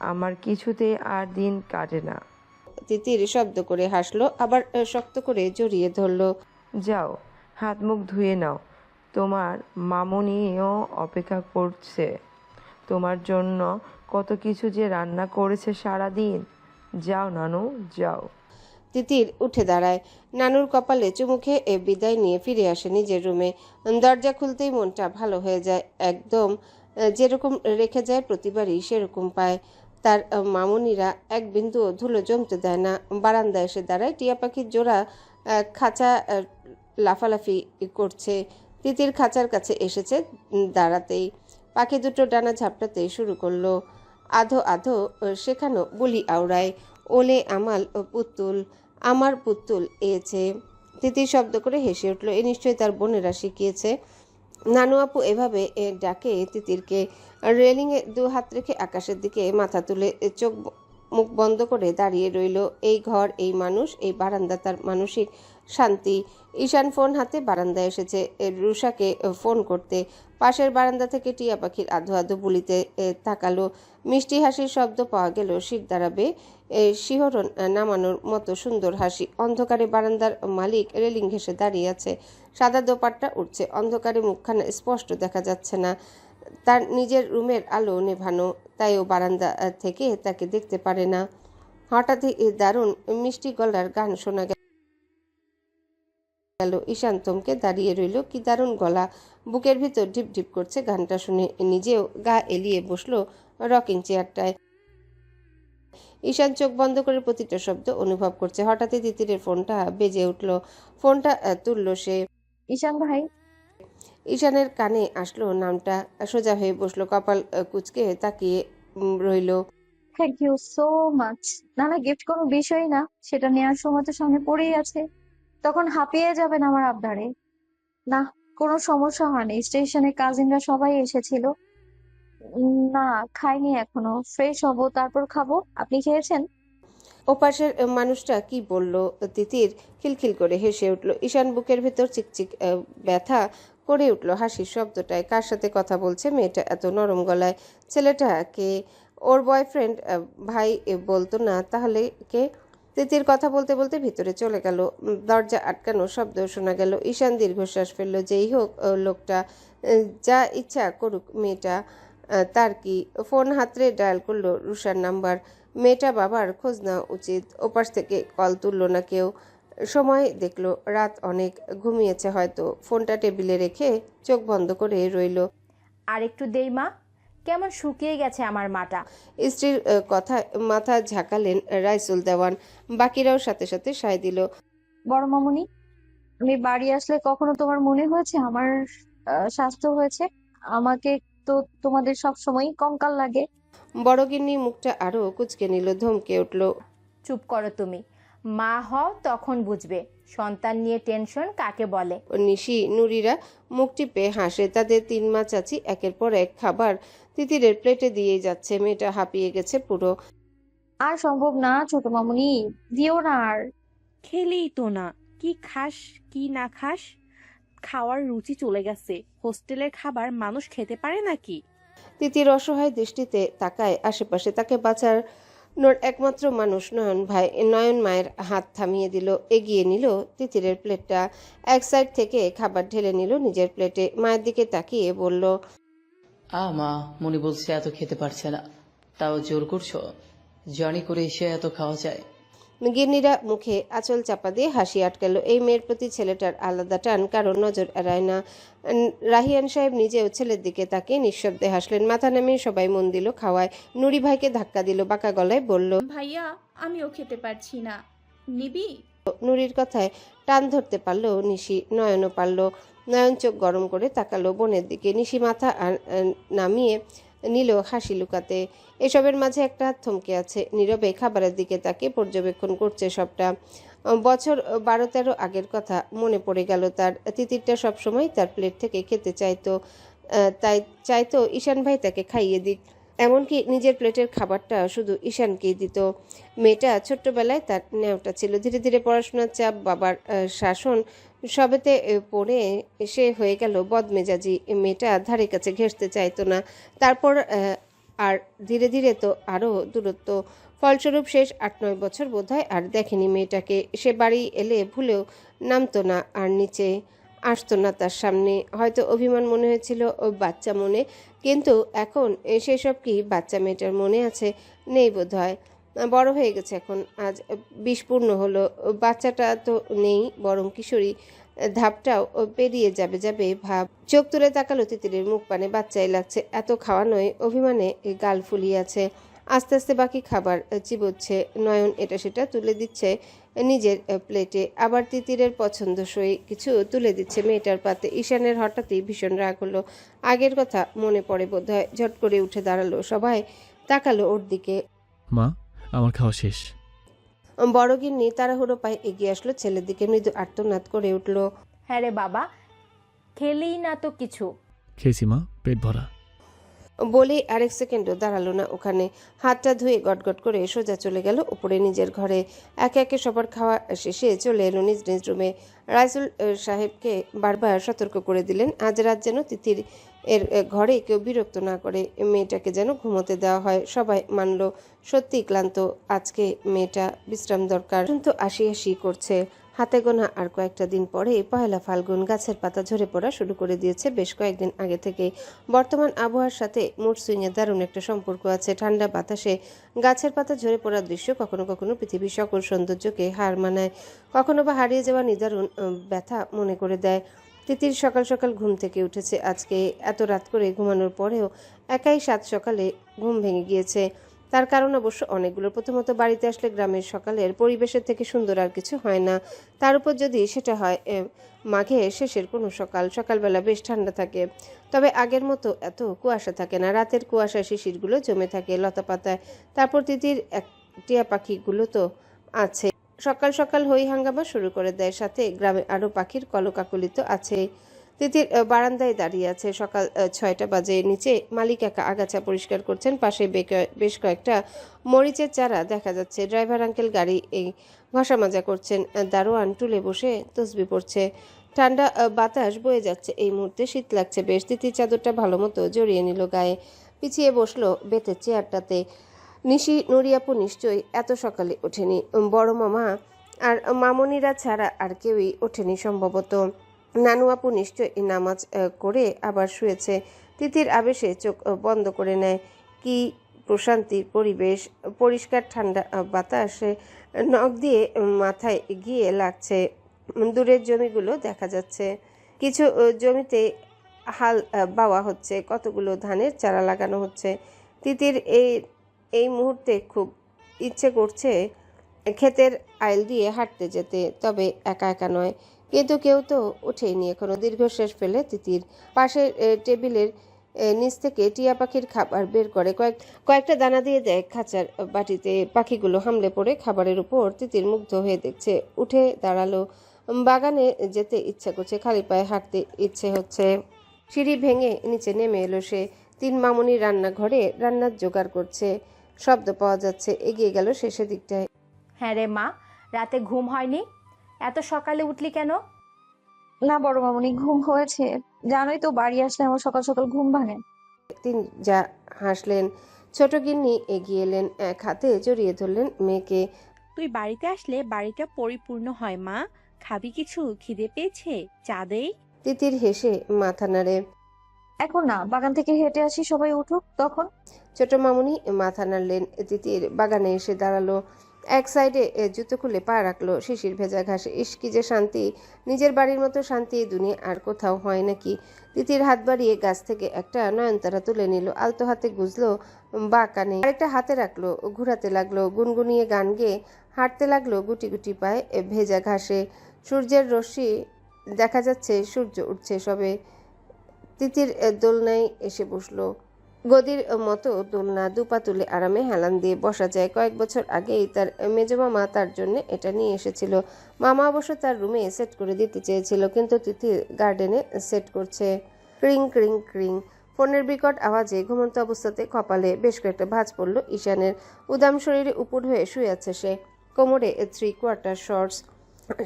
আমার কিছুতে আর দিন কাটে না। তিতির শব্দ করে হাসলো, আবার শক্ত করে জড়িয়ে ধরল। যাও হাত মুখ ধুয়ে নাও, তোমার মামুনিও অপেক্ষা করছে। তোমার জন্য কত কিছু যে রান্না করেছে সারা দিন। যাও নানু যাও। তিতির উঠে দাঁড়ায়। নানুর কপালে চুমু খেয়ে বিদায় নিয়ে ফিরে আসে নিজের রুমে। দরজা খুলতেই মনটা ভালো হয়ে যায়। একদম যেরকম রেখে যায় প্রতিবারই সেরকম পায়। তার মামুনিরা এক বিন্দুও ধুলো জমতে দেয় না। বারান্দায় এসে দাঁড়ায়। টিয়া পাখির জোড়া খাঁচা লাফালাফি করছে। তিতির খাঁচার কাছে এসেছে দাঁড়াতেই। পাখি দুটো ডানা ঝাপটাতে শুরু করলো। আধো আধো সেখানো বুলি আওড়ায়। ওলে আমাল পুতুল, আমার পুতুল এছে। তিতির শব্দ করে হেসে উঠল। এ নিশ্চয়ই তার বোনেরা শিখিয়েছে। নানু আপু এভাবে ডাকে তিতিরকে। রেলিংয়ে দু হাত রেখে আকাশের দিকে মাথা তুলে চোখ মুখ বন্ধ করে দাঁড়িয়ে রইল। এই ঘর, এই মানুষ, এই বারান্দা তার মানসিক শান্তি। ঈশান ফোন হাতে বারান্দায় এসেছে রুষাকে ফোন করতে। পাশের বারান্দা থেকে টিয়া পাখির আধো আধো বুলিতে তাকালো। মিষ্টি হাসির শব্দ পাওয়া গেল শির দাঁড়াবে। শিহরণ নামানোর মতো সুন্দর হাসি। অন্ধকারে বারান্দার মালিক রেলিং ঘেঁষে দাঁড়িয়ে আছে। সাদা দোপাট্টা উঠছে। অন্ধকারে মুখখানা স্পষ্ট দেখা যাচ্ছে না। তার নিজের রুমের আলো নেভানো, তাই ও বারান্দা থেকে তাকে দেখতে পারে না। হঠাৎই দারুণ মিষ্টি গলার গান শোনা গেল। ঈশান থমকে দাঁড়িয়ে রইল। কি দারুণ গলা! বুকের ভিতর ঢিপ ঢিপ করছে গানটা শুনে। নিজেও গা এলিয়ে বসলো রকিং চেয়ারটায়। ঈশান চোখ বন্ধ করে প্রতিটা শব্দ অনুভব করছে। হঠাৎই তিতিরের ফোনটা বেজে উঠল। ফোনটা তুলল সে। ঈশান ভাই। ঈশানের কানে আসলো নামটা। সোজা হয়ে বসলো, কপাল কুঁচকে তাকিয়ে রইল। Thank you so much. না না, গিফট কোনো বিষয়ই না, সেটা নেওয়ার সময় তো সামনে পড়েই আছে, তখন হাঁপিয়ে যাবেন আমার আবদারে। না, কোনো সমস্যা হয়নি। স্টেশনে কাজিনরা সবাই এসেছিল। না, খাইনি এখনো, ফ্রেশ হব তারপর খাবো। আপনি খেয়েছেন? ওপাশের মানুষটা কি বলল? তিতির খিলখিল করে হেসে উঠল। ঈশান বুকের ভেতর চিকচিক ব্যথা করে উঠল হাসির শব্দটায়। কার সাথে কথা বলছে মেয়েটা এত নরম গলায়? ছেলেটা কে? ওর বয়ফ্রেন্ড? ভাই বলতো না তাহলে কে? তিতির কথা বলতে বলতে ভিতরে চলে গেল। দরজা আটকানো শব্দ শোনা গেল। ঈশান দীর্ঘশ্বাস ফেলল। যেই হোক লোকটা, যা ইচ্ছা করুক মেয়েটা, তার কি? ফোন হাতড়ে ডায়াল করলো রুষার নাম্বার। মেয়েটা বাবার খোঁজ নেওয়া উচিত। ওপাশ থেকে কল তুলল না কেউ। সময় দেখলো রাত অনেক, ঘুমিয়েছে হয়তো। ফোনটা টেবিলে রেখে চোখ বন্ধ করে রইল। আর একটু দেই মা, কেমন শুকিয়ে গেছে আমার মাটা। স্ত্রীর কথায় মাথা ঝাঁকালেন রাইসুল দেওয়ান। বাকিরাও সাথে সাথে সায় দিল। বড় মামুনি, আমি বাড়ি আসলে কখনো তোমার মনে হয়েছে আমার স্বাস্থ্য হয়েছে? আমাকে তো তোমাদের সব সময়ই কঙ্কাল লাগে। বড়গিন্নি মুখটা আরো কুঁচকে নিল, ধমকে উঠল। চুপ করো তুমি, মা হও তখন বুঝবে সন্তান নিয়ে টেনশন কাকে বলে। নিশি নুরিরা মুখ টিপে হাসে। তাদের 3 মা চাচি একের পর এক খাবার তিতিরের প্লেটে দিয়ে যাচ্ছে। মেয়েটা হাঁপিয়ে গেছে পুরো। আর সম্ভব না ছোট মামুনি, দিও না আর। খেলেই তো না, কি খাস কি না খাস, খাওয়ার রুচি চলে গেছে। হোস্টেলের খাবার মানুষ খেতে পারে নাকি? তিতির অসহায় দৃষ্টিতে তাকায় আশেপাশে। তাকে বাঁচার নোর একমাত্র মানুষ নয়ন ভাই। নয়ন মায়ের হাত থামিয়ে দিল, এগিয়ে নিল তিতিরের প্লেটটা, এক সাইড থেকে খাবার ঢেলে নিল নিজের প্লেটে। মায়ের দিকে তাকিয়ে বলল, মা, মনি বলছে এত খেতে পারছে না, তাও জোর করছো? জানি করে এসে এত খাওয়া যায়? গিন্নিরা মুখে আঁচল চাপা দিয়ে হাসি আটকালো। এই মেয়ের প্রতি ছেলেটার আলাদা টান কারোর নজর এড়ায় না। রাহিয়ান সাহেব নিজেও ছেলের দিকে তাকিয়ে নিঃশব্দে হাসলেন। মাথা নামিয়ে সবাই মন দিল খাওয়ায়। নুরি ভাইকে ধাক্কা দিল, বাঁকা গলায় বলল, ভাইয়া আমিও খেতে পারছি না, নিবি? নুরির কথায় টান ধরতে পারলো নিশি, নয়নও পারল। নয়ন চোখ গরম করে তাকালো বোনের দিকে। নিশি মাথা নামিয়ে নিল হাসি লুকাতে। এসবের মাঝে একটা হাত থমকে আছে, নীরবে খাবারের দিকে তাকে পর্যবেক্ষণ করছে সবটা। বছর 12-13 আগের কথা মনে পড়ে গেল তার। তিতিরটা সবসময় তার প্লেট থেকে খেতে চাইতো, তাই চাইতো ঈশান ভাই তাকে খাইয়ে দিক। এমনকি নিজের প্লেটের খাবারটা শুধু ঈশানকেই দিত। মেয়েটা ছোট্টবেলায় তার নেওটা ছিল। ধীরে ধীরে পড়াশোনার চাপ, বাবার শাসন সবেতে পড়ে সে হয়ে গেল বদমেজাজি। মেয়েটা ধারে কাছে ঘেঁষতে চাইতো না। তারপর আর ধীরে ধীরে তো আরও দূরত্ব। ফলস্বরূপ শেষ 8-9 বছর বোধহয় আর দেখেনি মেয়েটাকে। সে বাড়ি এলে ভুলেও নামতো না আর নিচে আসতো না তার সামনে। হয়তো অভিমান মনে হয়েছিল ও বাচ্চা মনে, কিন্তু এখন সেসব কি বাচ্চা মেয়েটার মনে আছে? নেই বোধহয়। বড় হয়ে গেছে এখন, আজ 20 পূর্ণ হলো। বাচ্চাটা তো নেই, বরং কিশোরী ধাপটাও পেরিয়ে যাবে যাবে ভাব। চোখ তুলে তাকালো তিতিরের মুখ পানে বাচ্চাই লাগছে। এত খাওয়ানোয় অভিমানে গাল ফুলিয়ে আছে। আস্তে আস্তে বাকি খাবার চিবোচ্ছে। নয়ন এটা সেটা তুলে দিচ্ছে নিজের প্লেটে, আবার তিতিরের পছন্দসই কিছু তুলে দিচ্ছে মেয়েটার পাতে। ঈশানের হঠাৎই ভীষণ রাগ হলো। আগের কথা মনে পড়ে বোধহয়। ঝট করে উঠে দাঁড়ালো, সবাই তাকালো ওর দিকে। মা, আমার খাওয়া শেষ। বড় গিন্নি তাড়াহুড়ো পায়ে এগিয়ে আসলো ছেলের দিকে, মৃদু আর্তনাদ করে উঠল, হ্যাঁ রে বাবা, খেলেই না তো কিছু। খেয়েছি মা, পেট ভরা। বলে আরেক সেকেন্ডও দাঁড়ালো না ওখানে। হাতটা ধুয়ে গটগট করে সোজা চলে গেল উপরে নিজের ঘরে। একে একে সবার খাওয়া শেষে চলে এলো নিজ নিজ রুমে। রাইসুল সাহেবকে বারবার সতর্ক করে দিলেন, আজ রাত যেন তিতির এর ঘরে কেউ বিরক্ত না করে, মেয়েটাকে যেন ঘুমোতে দেওয়া হয়। সবাই মানল। সত্যি ক্লান্ত আজকে মেয়েটা, বিশ্রাম দরকার। কিন্তু আসি আসি করছে। হাতে গোনা আর কয়েকটা দিন পরে পহেলা ফাল্গুন। গাছের পাতা ঝরে পড়া শুরু করে দিয়েছে বেশ কয়েকদিন আগে থেকে। বর্তমান আবহাওয়ার সাথে মুড সুইংয়ের দারুণ একটা সম্পর্ক আছে। ঠান্ডা বাতাসে গাছের পাতা ঝরে পড়ার দৃশ্য কখনো কখনো পৃথিবীর সকল সৌন্দর্যকে হার মানায়, কখনো বা হারিয়ে যাওয়া নিদারুণ ব্যথা মনে করে দেয়। তিতির সকাল সকাল ঘুম থেকে উঠেছে আজকে। এত রাত করে ঘুমানোর পরেও একাই 7 সকালে ঘুম ভেঙে গিয়েছে। তার কারণ অবশ্য অনেকগুলো। প্রথমত, বাড়িতে আসলে গ্রামের সকালের পরিবেশের থেকে সুন্দর আর কিছু হয় না। তার উপর যদি সেটা হয় মাঘের শেষের কোনো সকাল। সকালবেলা বেশ ঠান্ডা থাকে, তবে আগের মতো এত কুয়াশা থাকে না। রাতের কুয়াশায় শিশিরগুলো জমে থাকে লতা পাতায়। তারপর তিতির টিয়া পাখিগুলো তো আছে। সকাল সকাল হই হাঙ্গামা শুরু করে দেয়, সাথে গ্রামে আরও পাখির কলকাকলি তো আছে। তিতির বারান্দায় দাঁড়িয়ে আছে। সকাল 6টা বাজে। নিচে মালিক একা আগাছা পরিষ্কার করছেন। পাশে বেশ কয়েকটা মরিচের চারা দেখা যাচ্ছে। ড্রাইভার আঙ্কেল গাড়ি ঘষা মাজা করছেন। দারোয়ান টুলে বসে তসবি পড়ছে। ঠান্ডা বাতাস বয়ে যাচ্ছে এই মুহূর্তে। শীত লাগছে বেশ। তিতির চাদরটা ভালো মতো জড়িয়ে নিল গায়ে, পিছিয়ে বসলো বেতের চেয়ারটাতে। নিশি, নুরিয়াপু নিশ্চয়ই এত সকালে ওঠেনি। বড় মামা আর মামনিরা ছাড়া আর কেউই ওঠেনি সম্ভবত। নানু আপু নিশ্চয়ই নামাজ করে আবার শুয়েছে। তিতির আবেশে চোখ বন্ধ করে নেয়। কি প্রশান্তির পরিবেশ! পরিষ্কার ঠান্ডা বাতাসে নখ দিয়ে মাথায় গিয়ে লাগছে। দূরের জমিগুলো দেখা যাচ্ছে। কিছু জমিতে হাল বাওয়া হচ্ছে, কতগুলো ধানের চারা লাগানো হচ্ছে। তিতির এই মুহূর্তে খুব ইচ্ছে করছে ক্ষেতের আইল দিয়ে হাঁটতে যেতে, তবে একা একা নয়। কিন্তু কেউ তো ওঠেইনি এখনো। দীর্ঘশ্বাস ফেলে তিতির পাশের টেবিলের নিচ থেকে টিয়া পাখির খাবার বের করে কয়েকটা দানা দিয়ে দেয় খাঁচার বাটিতে। পাখিগুলো হামলে পড়ে খাবারের উপর। তিতির মুগ্ধ হয়ে দেখছে। উঠে দাঁড়ালো। বাগানে যেতে ইচ্ছা করছে, খালি পায়ে হাঁটতে ইচ্ছে হচ্ছে। সিঁড়ি ভেঙে নিচে নেমে এলো সে। 3 মামুনি রান্নাঘরে রান্নার জোগাড় করছে, শব্দ পাওয়া যাচ্ছে। এগিয়ে গেল শেষের দিকটায়। হ্যাঁ রে মা, রাতে ঘুম হয়নি? এত সকালে উঠলি কেন? না বড় মামুনি, ঘুম হয়েছে। জানোই তো বাড়ি আসলে আমার সকাল সকাল ঘুম ভাঙে। 3 যা হাসলেন। ছোট গিন্নি এগিয়ে এলেন, এক হাতে জড়িয়ে ধরলেন মেয়েকে। তুই বাড়িতে আসলে বাড়িটা পরিপূর্ণ হয় মা। খাবি কিছু? খিদে পেয়েছে? চা দেই? তিতির হেসে মাথা নাড়ে। এখন না, বাগান থেকে হেঁটে আসি, সবাই উঠুক তখন। ছোট মামুনি মাথা নাড়লেন। তিতির বাগানে এসে দাঁড়ালো, এক সাইডে জুতো খুলে পা রাখলো শিশির ভেজা ঘাসে। ইস কি যে শান্তি! নিজের বাড়ির মতো শান্তি এই দুনিয়া আর কোথাও হয় নাকি। তিতির হাত বাড়িয়ে গাছ থেকে একটা নয়নতারা তুলে নিল, আলতো হাতে গুজলো বা কানে, আরেকটা হাতে রাখলো, ঘুরাতে লাগলো, গুনগুনিয়ে গান গেয়ে হাঁটতে লাগলো গুটি গুটি পায়ে ভেজা ঘাসে। সূর্যের রশ্মি দেখা যাচ্ছে, সূর্য উঠছে সবে। তিতির দোলনায় এসে বসলো। গদির মতো দোলনা, দুপা তুলে আরামে হেলান দিয়ে বসা যায়। কয়েক বছর আগেই তার মেজো মামা তার জন্য এটা নিয়ে এসেছিল। মামা অবশ্য তার রুমে সেট করে দিতে চেয়েছিল, কিন্তু তিতির গার্ডেনে সেট করছে। ক্রিং ক্রিং ক্রিং ফোনের বিকট আওয়াজে ঘুমন্ত অবস্থাতে কপালে বেশ কয়েকটা ভাঁজ পড়ল ঈশানের। উদাম শরীরে উপর হয়ে শুয়ে আছে সে, কোমরে 3/4 শর্টস।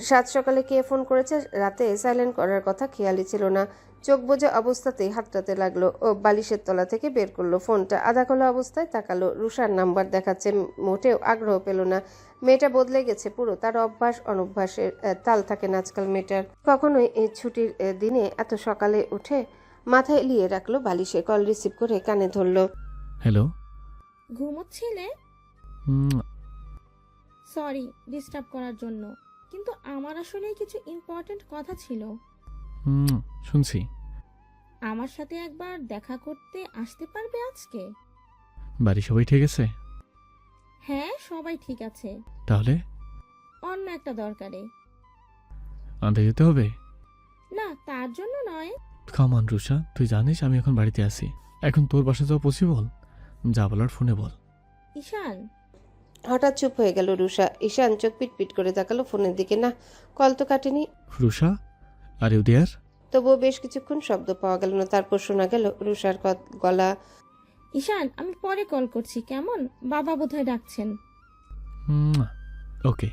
সাত সকালে কে ফোন করেছে, রাতে সাইলেন্ট করার কথা খেয়ালই ছিল না। চোখ বোঝা অবস্থাতেই হাতটাতে লাগলো ও বালিশের তলা থেকে বের করলো ফোনটা। আধা খোলা অবস্থায় তাকালো, রুষার নাম্বার দেখাচ্ছে। মোটেও আগ্রহ পেল না। মেয়েটা বদলে গেছে পুরো, তার অভ্যাস অনভ্যাসের তাল থাকে না আজকাল মেয়েটার। কখনোই এই ছুটির দিনে এত সকালে উঠে মাথায় এলিয়ে রাখলো বালিশে। কল রিসিভ করে কানে ধরলো। হ্যালো। ঘুমোচ্ছিলে? সরি ডিস্টার্ব করার জন্য, কিন্তু আমার আসলে কিছু ইম্পর্ট্যান্ট কথা ছিল। শুনছি। আমার সাথে একবার দেখা করতে আসতে পারবে আজকে? বাড়ি সবাই ঠিক আছে? হ্যাঁ, সবাই ঠিক আছে। তাহলে অন্য একটা দরকারে। আনতে যেতে হবে? না, তার জন্য নয়। কামান রুষা, তুই জানিস আমি এখন বাড়িতে আছি। এখন তোর বাসা যাওয়া পসিবল? যা বলার ফোনে বল। ঈশান। হঠাৎ চুপ হয়ে গেল রুষা। ঈশান চোখ পিটপিট করে তাকালো ফোনের দিকে। না, কল তো কাটেনি। Rusha, are you there? তবুও বেশ কিছুক্ষণ শব্দ পাওয়া গেল না। তারপর শোনা গেল রুষার গলা। ঈশান, আমি পরে কল করছি কেমন? বাবা বোধহয় ডাকছেন। ওকে।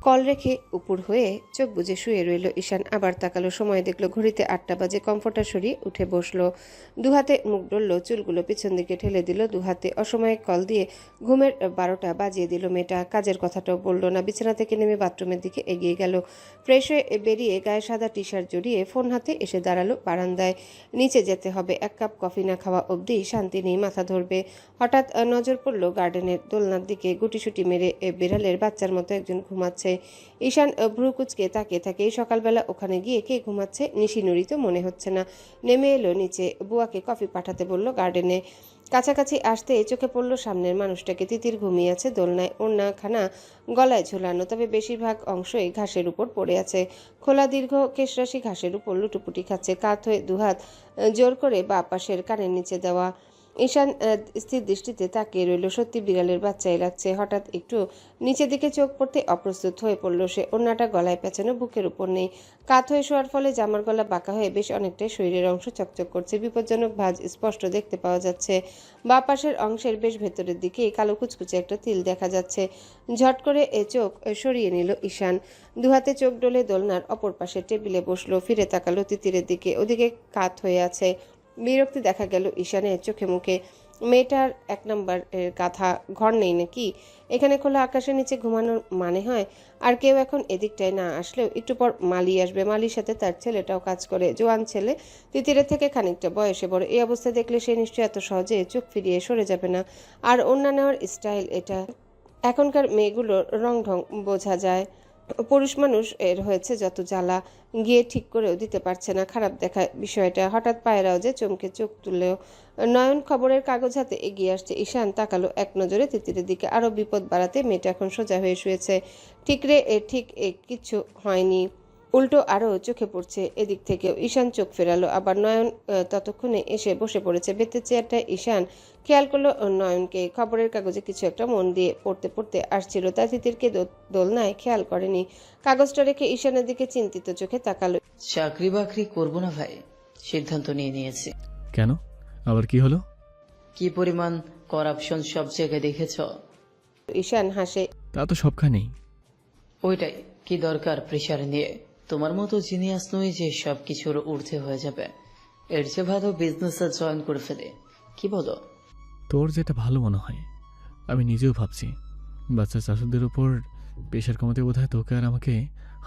কল রেখে উপর হয়ে চোখ বুজে শুয়ে রইল ঈশান। আবার তাকালো, সময় দেখলো ঘড়িতে 8টা বাজে। কমফোর্টার সরিয়ে উঠে বসলো, দুহাতে মুখ ডললো, চুলগুলো পিছন দিকে ঠেলে দিল দুহাতে। অসময়ে কল দিয়ে ঘুমের 12টা বাজিয়ে দিল মেয়েটা। কাজের কথাটাও বললো না। বিছানা থেকে নেমে বাথরুমের দিকে এগিয়ে গেল। ফ্রেশ হয়ে বেরিয়ে গায়ে সাদা টি শার্ট জড়িয়ে ফোন হাতে এসে দাঁড়ালো বারান্দায়। নিচে যেতে হবে, এক কাপ কফি না খাওয়া অবধি শান্তি নেই, মাথা ধরবে। হঠাৎ নজর পড়লো গার্ডেনের দোলনার দিকে। গুটিসুটি মেরে বিড়ালের বাচ্চার মতো একজন ঘুমাচ্ছে। ঈশান ভ্রু কুচকে তাকিয়ে থাকে। এই সকালবেলা ওখানে গিয়ে কে ঘুমাচ্ছে? নিশিনুরি তো মনে হচ্ছে না। নেমে এলো নিচে, বুয়াকে কফি পাঠাতে বলল গার্ডেনে। কাছাকাছি আসতে চোখে পড়লো সামনের মানুষটাকে। তিতির ঘুমিয়ে আছে দোলনায়, ওড়নাখানা গলায় ঝুলানো, তবে বেশিরভাগ অংশই ঘাসের উপর পড়ে আছে। খোলা দীর্ঘ কেশরাশি ঘাসের উপর লুটুপুটি খাচ্ছে। কাত হয়ে দুহাত জোর করে বা পাশের কানের নিচে দেওয়া। ঈশান স্থির দৃষ্টিতে তাকিয়ে রইল। সত্যি বিড়ালের বাচ্চাই লাগছে। হঠাৎ একটু নিচের দিকে চোখ পড়তে অপ্রস্তুত হয়ে পড়ল সে। ওড়নাটা গলায় পেঁচানো, বুকের উপর নেই। কাত হয়ে শোয়ার ফলে জামার গলা বাঁকা হয়ে বেশ অনেকটাই শরীরের অংশ চকচক করছে। বিপজ্জনক ভাঁজ স্পষ্ট দেখতে পাওয়া যাচ্ছে। বাঁ পাশের অংশের বেশ ভেতরের দিকে কালো কুচকুচে একটা তিল দেখা যাচ্ছে। ঝট করে চোখ সরিয়ে নিল ঈশান। দুহাতে চোখ ডলে দোলনার অপর পাশে টেবিলে বসলো। ফিরে তাকালো তিতিরের দিকে, ওদিকে কাত হয়ে আছে। বিরক্তি দেখা গেল ঈশানের চোখে মুখে। মেয়েটার 1 নম্বর কাঁথা ঘর নেই নাকি? এখানে খোলা আকাশের নিচে ঘুমানোর মানে হয়? আর কেউ এখন এদিকটায় না আসলেও একটু পর মালি আসবে। মালির সাথে তার ছেলেটাও কাজ করে, জোয়ান ছেলে, তিতিরের থেকে খানিকটা বয়সে বড়। এই অবস্থায় দেখলে সে নিশ্চয়ই এত সহজে চোখ ফিরিয়ে সরে যাবে না। আর ওড়না নেওয়ার স্টাইল এটা। এখনকার মেয়েগুলোর রং ঢং বোঝা যায়। পুরুষ মানুষ এর হয়েছে যত জ্বালা, গিয়ে ঠিক করেও দিতে পারছে না। খারাপ দেখায় বিষয়টা। হঠাৎ পায়েরাও যে চমকে চোখ তুললেও। নয়ন খবরের কাগজ হাতে এগিয়ে আসছে। ঈশান তাকালো এক নজরে তিতিরের দিকে। আরো বিপদ বাড়াতে মেয়েটা এখন সোজা হয়ে শুয়েছে। ঠিক কিচ্ছু হয়নি, উল্টো আরও চোখে পড়ছে এদিক থেকেও। ঈশান চোখ ফেরালো। আবার নয়ন ততক্ষণে এসে বসে পড়েছে বেতের চেয়ারটায়। ঈশান খেয়াল করলো নয়নকে। খবরের কাগজে কিছু একটা মন দিয়ে পড়তে পড়তে আসছিল। তা তিতিরকে দোলনায় খেয়াল করেনি। কাগজটা রেখে ঈশানের দিকে চিন্তিত চোখে তাকালো। চাকরি বাকরি করবো না ভাই, সিদ্ধান্ত নিয়ে নিয়েছি। কেন? আবার কি হলো? কি পরিমাণ করাপশন সব জায়গায় দেখেছ? ঈশান হাসে। তা তো সবখানেই। ওইটাই, কি দরকার প্রেশার নিয়ে? তোমার মতো জিনিয়াস নই যে সব কিছুর ঊর্ধ্বে হয়ে যাবে। এর চেয়ে ভালো বিজনেসে জয়েন করে ফেলে, কি বলো? তোর যেটা ভালো মনে হয়। আমি নিজেও ভাবছি বাচ্চা চাষুদের ওপর প্রেশার কমাতে বোধহয় তোকে আর আমাকে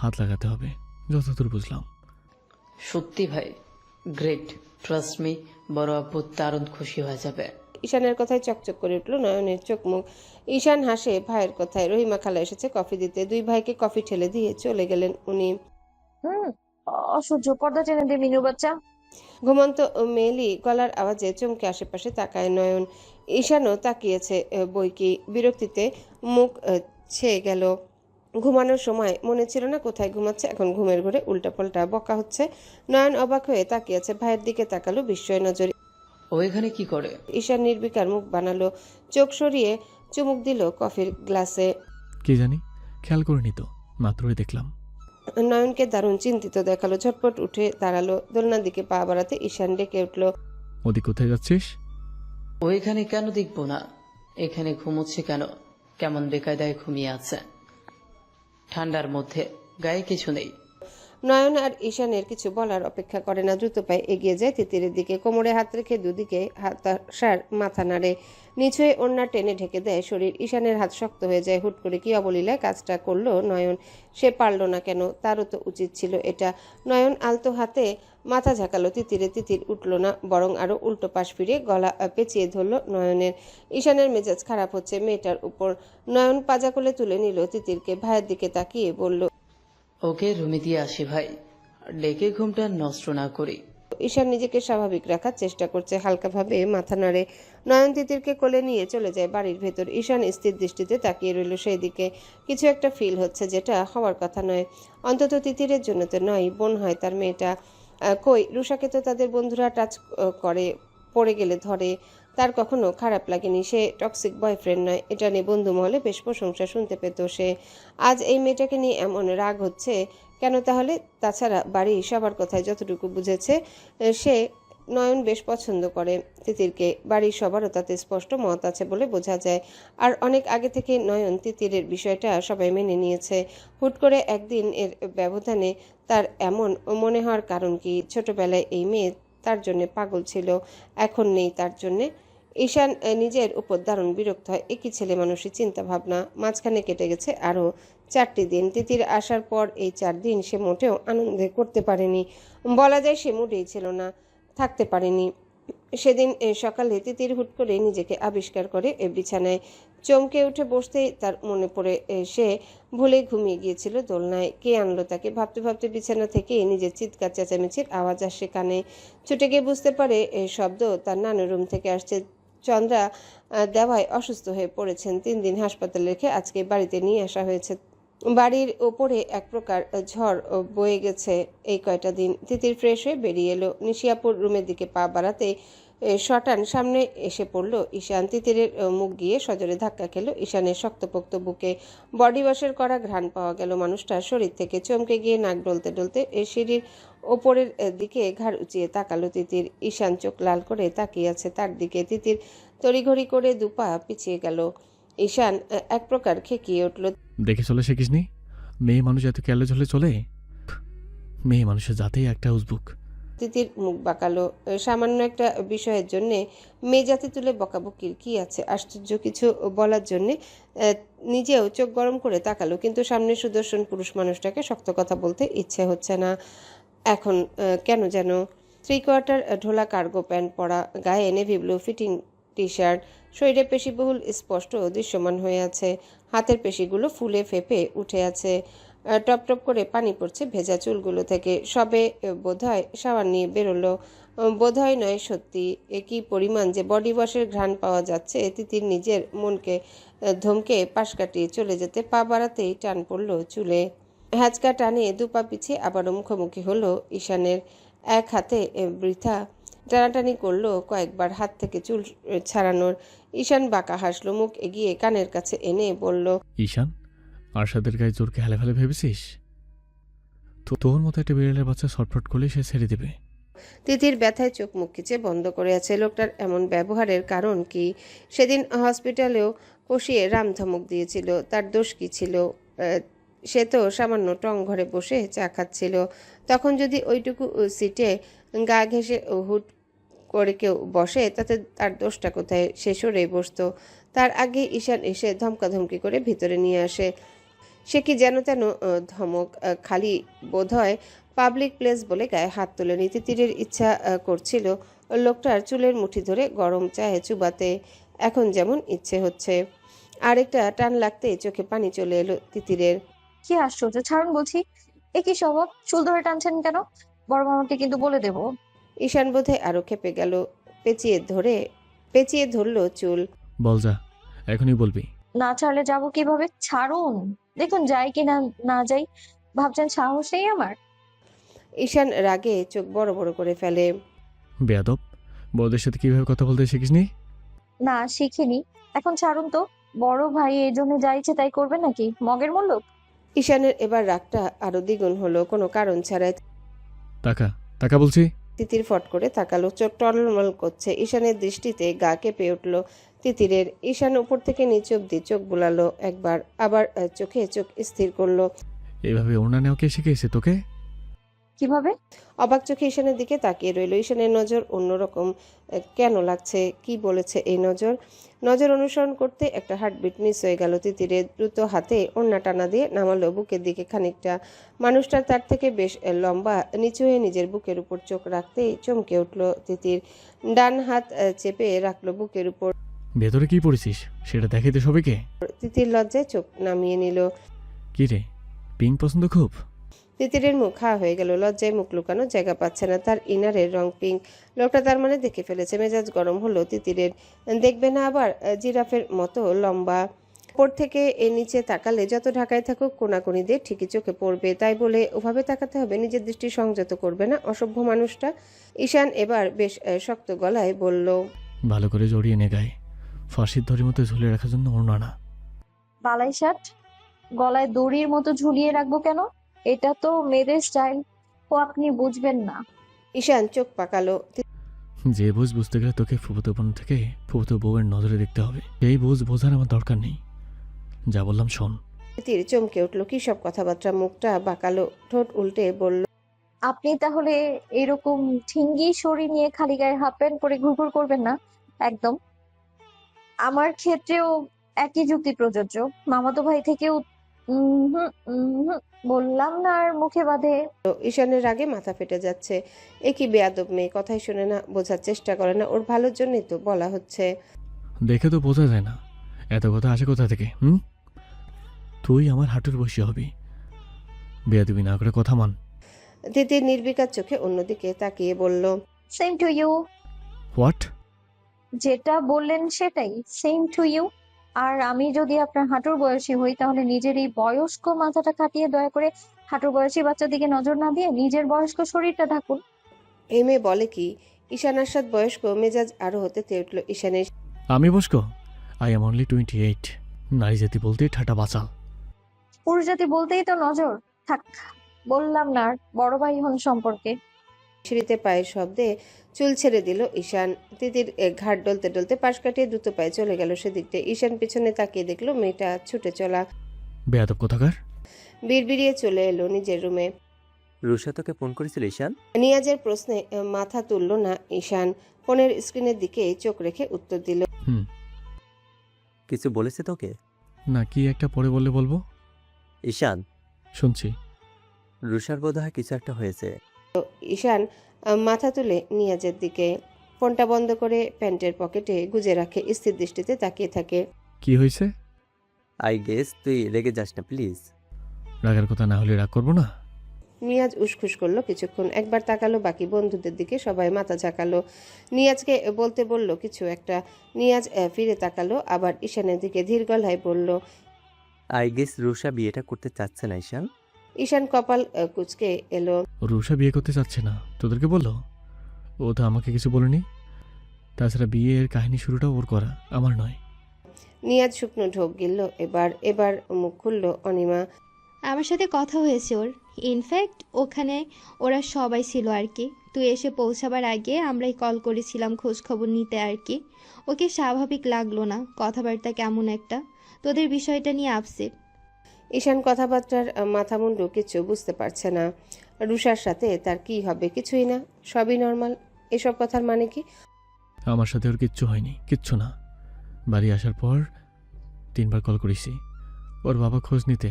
হাত লাগাতে হবে, যতদূর বুঝলাম। সত্যি ভাই, গ্রেট, ট্রাস্ট মি, বড় আপু দারুণ খুশি হয়ে যাবে। ঈশানের কথায় চকচক করে উঠল নয়নের চোখ মুখ। ঈশান হাসে ভাইয়ের কথায়। রহিমা খালা এসেছে কফি দিতে। দুই ভাইকে কফি ঠেলে দিয়ে চলে গেলেন উনি। অসহ্য, পর্দা টেনে দে মিনু বাচ্চা। ঘুমন্ত মেলি গলার আওয়াজে চমকে আশেপাশে তাকায় নয়ন। ঈশানও তাকিয়েছে বইকি। বিরক্তিতে মুখ ছেয়ে গেল। ঘুমানোর সময় মনে ছিল না কোথায় ঘুমাচ্ছে, এখন ঘুমের ঘরে উল্টাপাল্টা বকা হচ্ছে। নয়ন অবাক হয়ে তাকিয়েছে, ভাইয়ের দিকে তাকালো বিস্ময় নজরে। ও এখানে কি করে? ঈশান নির্বিকার মুখ বানালো, চোখ সরিয়ে চুমুক দিল কফির গ্লাসে। কি জানি, খেয়াল করিনি তো, মাত্রই দেখলাম। নয়নকে দারুণ চিন্তিত দেখালো। ঝটপট উঠে দাঁড়ালো। দোলনার দিকে পা বাড়াতে ঈশান ডেকে উঠল। ওদিক কোথায় যাচ্ছিস? ও এখানে কেন দেখবো না? এখানে ঘুমোচ্ছে কেন? কেমন বেকায়দায় ঘুমিয়ে আছে, ঠান্ডার মধ্যে, গায়ে কিছু নেই। নয়ন আর ঈশানের কিছু বলার অপেক্ষা করে না, দ্রুত পায়ে এগিয়ে যায় তিতিরের দিকে। কোমরে হাত রেখে দুদিকে হতাশার মাথা নাড়ে, নিচু হয়ে ওড়না টেনে ঢেকে দেয় শরীর। ঈশানের হাত শক্ত হয়ে যায়। হুট করে কি অবলীলায় কাজটা করলো নয়ন। সে পারল না কেন? তারও তো উচিত ছিল এটা। নয়ন আলতো হাতে মাথা ঝাঁকালো তিতিরে। তিতির উঠল না, বরং আরো উল্টো পাশ ফিরে গলা পেঁচিয়ে ধরল নয়নের। ঈশানের মেজাজ খারাপ হচ্ছে মেয়েটার উপর। নয়ন পাজা কোলে তুলে নিল তিতিরকে। ভাইয়ের দিকে তাকিয়ে বলল, ওকে রুমে দিয়ে আসি ভাই, ডেকে ঘুমটা নষ্ট না করি। ঈশান নিজেকে স্বাভাবিক রাখার চেষ্টা করছে, হালকাভাবে মাথা নাড়ে। নয়ন তিতিরকে কোলে নিয়ে চলে যায় বাড়ির ভেতর। ঈশান স্থির দৃষ্টিতে তাকিয়ে রইল সেই দিকে। কিছু একটা ফিল হচ্ছে যেটা হওয়ার কথা নয়, অন্তত তিতিরের জন্য তো নয়। বোন হয় তার মেয়েটা। কই, রুষাকে তো তাদের বন্ধুরা টাচ করে, পড়ে গেলে ধরে। তার কখনো খারাপ লাগেনি। সে টক্সিক বয়ফ্রেন্ড নয়, এটা নিয়ে বন্ধু মহলে বেশ প্রশংসা শুনতে পেত সে। আজ এই মেয়েটাকে নিয়ে এমন রাগ হচ্ছে কেন তাহলে? তাছাড়া বাড়ির সবার কথায় যতটুকু বুঝেছে, সে নয়ন বেশ পছন্দ করে তিতিরকে। বাড়ির সবারও তাতে স্পষ্ট মত আছে বলে বোঝা যায়। আর অনেক আগে থেকে নয়ন তিতিরের বিষয়টা সবাই মেনে নিয়েছে। হুট করে একদিন এর ব্যবধানে তার এমন মনে হওয়ার কারণ কি? ছোটবেলায় এই মেয়ে তার জন্য পাগল ছিল, এখন নেই তার জন্যে। ঈশান নিজের উপর দারুণ বিরক্ত হয়। একই ছেলে মানুষের চিন্তা ভাবনা। মাঝখানে কেটে গেছে আরও 4টি দিন। তিতির আসার পর এই 4 দিন সে মোটেও আনন্দে করতে পারেনি। বলা যায় সে মুডেই ছিল না, থাকতে পারেনি। সেদিন সকালে তিতির হুট করে নিজেকে আবিষ্কার করে বিছানায়। চমকে উঠে বসতেই তার মনে পড়ে সে ভুলে ঘুমিয়ে গিয়েছিল দোলনায়। কে আনলো তাকে? ভাবতে ভাবতে বিছানা থেকে নিজের চিৎকার চেঁচামেচির আওয়াজ আসে কানে। ছুটে গিয়ে বুঝতে পারে এই শব্দ তার নানুর রুম থেকে আসছে। চন্দ্রা দেওয়ায় অসুস্থ হয়ে পড়েছেন। 3 দিন হাসপাতালে রেখে আজকে বাড়িতে নিয়ে আসা হয়েছে। বাড়ির ওপরে এক প্রকার ঝড় বয়ে গেছে এই কয়টা দিন। তিতির ফ্রেশ হয়ে বেরিয়ে এলো। নিশিয়াপুর রুমের দিকে পা বাড়াতে শটান সামনে এসে পড়ল ঈশান। তিতিরের মুখ গিয়ে সজোরে ধাক্কা খেলো ঈশানের শক্তপোক্ত বুকে। বডি ওয়াশের করা ঘ্রাণ পাওয়া গেল মানুষটার শরীর থেকে। চমকে গিয়ে নাক ডলতে ডলতে সিঁড়ির ওপরের দিকে ঘাড় উঁচিয়ে তাকালো তিতির। ঈশান চোখ লাল করে তাকিয়ে আছে তার দিকে। তিতির তড়িঘড়ি করে দুপা পিছিয়ে গেল। ঈশান এক প্রকার খেকিয়ে উঠল। দেখে চলে শিখিসনি? মেয়ে মানুষ এত ক্যালে ঝলে চলে? মেয়ে মানুষের জাতেই একটা উজবুক। তিতির মুখ বাঁকালো। সামান্য একটা বিষয়ের জন্য মেয়ে জাতি তুলে বকাবকির কি আছে? আশ্চর্য কিছু বলার জন্যে নিজেও চোখ গরম করে তাকালো, কিন্তু সামনে সুদর্শন পুরুষ মানুষটাকে শক্ত কথা বলতে ইচ্ছে হচ্ছে না এখন কেন যেন। 3/4 ঢোলা কার্গো প্যান্ট পরা, গায়ে navy blue fitting T shirt, শরীরে পেশিবহুল স্পষ্ট দৃশ্যমান হয়ে আছে। হাতের পেশিগুলো ফুলে ফেপে উঠে আছে। টপ টপ করে পানি পড়ছে ভেজা চুলগুলো থেকে। সবে বোধহয় শাওয়ার নিয়ে বেরোলো। বোধহয় নয়, সত্যি। একই পরিমাণ যে বডি ওয়াশের ঘ্রাণ পাওয়া যাচ্ছে। তিতির নিজের মনকে ধমকে পাশ কাটিয়ে চলে যেতে পা বাড়াতেই টান পড়ল চুলে। হ্যাঁচকা টানে দুপা পিছিয়ে আবারও মুখোমুখি হলো ঈশানের। এক হাতে বৃথা টানাটানি করলো কয়েকবার হাত থেকে চুল ছাড়ানোর। ঈশান বাঁকা হাসলো, মুখ এগিয়ে কানের কাছে এনে বলল, ঈশান, আরশাদের গায়ে জোরকে হেলে ফেলে ভেবেছিস? তো তোর মতো একটা বিড়ালের বাচ্চা ছটফট করলে সে ছেড়ে দেবে? তিতির ব্যথায় চোখ মুখ খিচে বন্ধ করে আছে। লোকটার এমন ব্যবহারের কারণ কি? সেদিন হসপিটালেও কষিয়ে রাম ধমক দিয়েছিল, তার দোষ কি ছিল? সে তো সামান্য টং ঘরে বসে চা খাচ্ছিল। তখন যদি ওইটুকু সিটে গা ঘেঁষে হুট করে কেউ বসে তাতে তার দোষটা কোথায়, সে সরেই বসতো। তার আগে ঈশান এসে ধমকাধমকি করে ভিতরে নিয়ে আসে। সে কি যেন তেন ধমক, খালি বোধহয় পাবলিক প্লেস বলে গায়ে হাত তোলেনি। তিতিরের ইচ্ছা করছিল লোকটার চুলের মুঠি ধরে গরম চায়ে চুবাতে, এখন যেমন ইচ্ছে হচ্ছে। আরেকটা টান লাগতেই চোখে পানি চলে এলো তিতিরের। কি আশ্চর্য, ছাড়ুন বলছি। এ কি স্বভাব? চুল ধরে টানছেন কেন? বড় মামাকে কিন্তু বলে দেবো। ঈশান বোধহয় আরো খেপে গেল, পেঁচিয়ে ধরলো চুল। বল যা, এখনই বলবি। না ছাড়লে যাবো কিভাবে? ছাড়ুন। দেখুন যাই কি না না যাই, ভাবছেন সাহস নেই আমার? ঈশান রাগে চোখ বড় বড় করে ফেলে। বেয়াদব, বড়দের সাথে কিভাবে কথা বলতে শিখিসনি? না শিখিনি। এখন ছাড়ুন তো। বড় ভাই এই জন্য যা ইচ্ছে তাই করবে নাকি? মগের মূল্য। ঈশানের এবার রাগটা আরো দ্বিগুণ হলো, কোনো কারণ ছাড়াই। টাকা টাকা বলছি। তিতির ফট করে তাকালো, চোখ টলমল করছে। ঈশানের দৃষ্টিতে গা কেঁপে উঠল তিতিরের। ঈশান উপর থেকে নিচে অব্দি চোখ বুলালো একবার, আবার চোখে চোখ স্থির করলো। এইভাবে ওড়না নেওয়া কে শিখেছে তোকে? কিভাবে? অবাক চোখে ঈশানের দিকে তাকিয়ে রইল। ঈশানের নজর অন্যরকম কেন লাগছে? কি বলেছে এই নজর? নজর অনুসরণ করতে একটা হার্টবিট মিস হয়ে গেল তিতিরের। দ্রুত হাতে ওড়না টানা দিয়ে নামালো বুকের দিকে খানিকটা। মানুষটা তার থেকে বেশ লম্বা। নিচু হয়ে নিজের বুকের উপর চোখ রাখতেই চমকে উঠল তিতির। ডান হাত চেপে রাখলো বুকের উপর। ভেতরে কি পড়েছিস সেটা দেখাইতে সবাইকে? তিতির লজ্জায় চোখ নামিয়ে নিল। কি রে, পিঙ্ক পছন্দ খুব? তিতিরের মুখ হা হয়ে গেল, লজ্জায় মুখ লুকানো জায়গা পাচ্ছে না। তার ইনারের রং পিঙ্ক। লোকটা তার মানে দেখে ফেলেছে। মেজাজ গরম হলো তিতিরের। দেখবে না আবার জিরাফের মতো লম্বা। উপর থেকে এর নিচে তাকালে যত ঢাকায় থাকুক কোনাকুনি দিয়ে ঠিকই চোখে পড়বে। তাই বলে ওভাবে তাকাতে হবে? নিজের দৃষ্টি সংযত করবে না অসভ্য মানুষটা? ঈশান এবার বেশ শক্ত গলায় বলল, ভালো করে জড়িয়ে নে গায়ে, ফাঁসির দড়ির মতো ঝুলে রাখার জন্য ওড়না না। বালাই শার্ট গলায় দড়ির মতো ঝুলিয়ে রাখবো কেন? এটা তো মেয়েদের স্টাইল। ও আপনি বুঝবেন না। ঈশান চোখ পাকালো। যে বুঝ বুঝতে গেলে তোকে ফুফুতো বোন থেকে ফুফুতো বউয়ের নজরে দেখতে হবে। এই বুঝ বোঝার আমার দরকার নেই, যা বললাম শোন। তিতির চমকে উঠলো। কি সব কথাবার্তা? মুখটা বাঁকালো, ঠোঁট উল্টে বলল, আপনি তাহলে এরকম ঠিঙ্গি শরী নিয়ে খালি গায়ে হাফ প্যান্ট পরে ঘুরঘুর করবেন না একদম। আমার ক্ষেত্রেও একই যুক্তি প্রযোজ্য। মামাতো ভাই থেকেও বললাম না আর মুখে বাঁধে। ঈশানের রাগে মাথা ফেটে যাচ্ছে। এ কি বেয়াদব মেয়ে, কথাই শুনে না, বোঝার চেষ্টা করে না। ওর ভালোর জন্যই তো বলা হচ্ছে। দেখে তো বোঝা যায় না, এত কথা আসে কোথা থেকে? তুই আমার হাঁটুর বসে হবি, বেয়াদবি না করে কথা মান। তিতির নির্বিকার চোখে অন্যদিকে তাকিয়ে বলল, সেম টু ইউ। হোয়াট? যেটা বললেন সেটাই, সেম টু ইউ। আর আমি যদি আপনার হাঁটুর বয়সী হই তাহলে নিজের এই বয়স্ক মাথাটা কাটিয়ে দয়া করে হাঁটুর বয়সী বাচ্চার দিকে নজর না দিয়ে নিজের বয়স্ক শরীরটা ঢাকুন। এই মেয়ে বলে কি? ঈশান আসাদ বয়স্ক। মেজাজ আরো হতে উঠল ঈশানের। আমি বসক? I am only 28। নারী জাতি বলতে ঠাটা বাঁচাল। পুরুষ জাতি বলতেই তো নজর। থাক, বললাম না আর বড় ভাই হন সম্পর্কে। সিঁড়িতে পায়ের শব্দে চুল ছেড়ে দিল ঈশান। তিতির ঘাট ডলতে ডলতে পাশ কাটিয়ে দ্রুত পায়ে চলে গেল সেদিকটা। ঈশান পিছনে তাকিয়ে দেখলো মেয়েটা ছুটে চলা। বেয়াদব কোথাকার। বিড়বিড়িয়ে চলে এলো নিজের রুমে। রুষা তোকে ফোন করেছিল ঈশান? নিয়াজের প্রশ্নে মাথা তুলল না ঈশান। ফোনের স্ক্রিনের দিকে চোখ রেখে উত্তর দিল, কিছু বলেছে তোকে? না, কি একটা পরে বললে বলবো। ঈশান, শুনছি। রুষার বোধহয় কিছু একটা হয়েছে। ঈশান মাথা তুলে নিয়াজের দিকে। ফোনটা বন্ধ করে প্যান্টের পকেটে গুজে রাখে, স্থির দৃষ্টিতে তাকিয়ে থাকে। কি হয়েছে? আই গেস তুই রেগে যাস না প্লিজ। রাগের কথা না হলে রাগ করবো না। নিয়াজ উসখুস করলো কিছুক্ষণ, একবার তাকালো বাকি বন্ধুদের দিকে, সবাই মাথা ঝাঁকালো। নিয়াজকে বলতে বলল কিছু একটা। নিয়াজ ফিরে তাকালো আবার ঈশানের দিকে, ধীর গলায় বলল, আই গেস রুষা বিয়েটা করতে চাচ্ছে না ঈশান। ঈশান কপাল কুঁচকে এলো। রুষা বিয়ে করতে চাচ্ছে না? তোদেরকে বললো? ও তো আমাকে কিছু বলেনি। তাছাড়া বিয়ের কাহিনী শুরুটাও ওর করা, আমার নয়। নিয়াজ শুকনো ঢোক গিলল। এবার মুখ খুলল অনিমা। আমার সাথে কথা হয়েছে ওর। ইনফ্যাক্ট ওখানে ওরা সবাই ছিল আর কি। তুই এসে পৌঁছাবার আগে আমরাই কল করেছিলাম খোঁজ খবর নিতে আর কি। ওকে স্বাভাবিক লাগলো না, কথাবার্তা কেমন একটা। তোদের বিষয়টা নিয়ে আপসেট। ঈশান কথাবার্তার মাথা মুন্ডু কিছু বুঝতে পারছে না। রুষার সাথে তার কি হবে? কিছুই না, সবই নর্মাল। এসব কথার মানে কি? আমার সাথে ওর কিচ্ছু হয়নি, কিচ্ছু না। বাড়ি আসার পর 3বার কল করেছি ওর বাবা খোঁজ নিতে।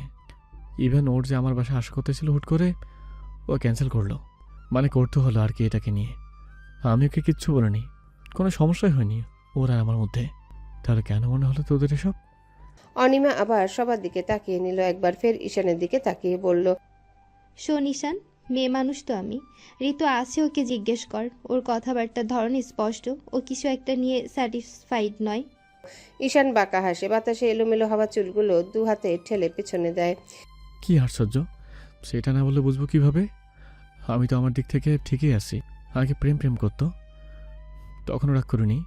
ইভেন ওর যে আমার বাসায় আসা কথা ছিল হুট করে ও ক্যান্সেল করলো, মানে করতে হলো আর কি এটাকে নিয়ে। আমি ওকে কিচ্ছু বলিনি, কোনো সমস্যাই হয়নি ওর আর আমার মধ্যে। তাহলে কেন মনে হলো তোদের এসব? অনিমা আবার সবার দিকে তাকিয়ে নিল, একবার ফের ঈশানের দিকে তাকিয়ে বলল, শোন ঈশান, মেয়ে মানুষ তো আমি। ঋতু আছে, ওকে জিজ্ঞেস কর। ওর কথাবার্তার ধরন স্পষ্ট, ও কিছু একটা নিয়ে স্যাটিসফাইড নয়। ঈশান বাঁকা হাসে, বাতাসে এলোমেলো হওয়া চুলগুলো 2 হাতে ঠেলে পেছনে দেয়। কি আশ্চর্য, সেটা না বললে বুঝবো কিভাবে? আমি তো আমার দিক থেকে ঠিকই আছি। আগে প্রেম প্রেম করতো, তখনও রাগ করিনি।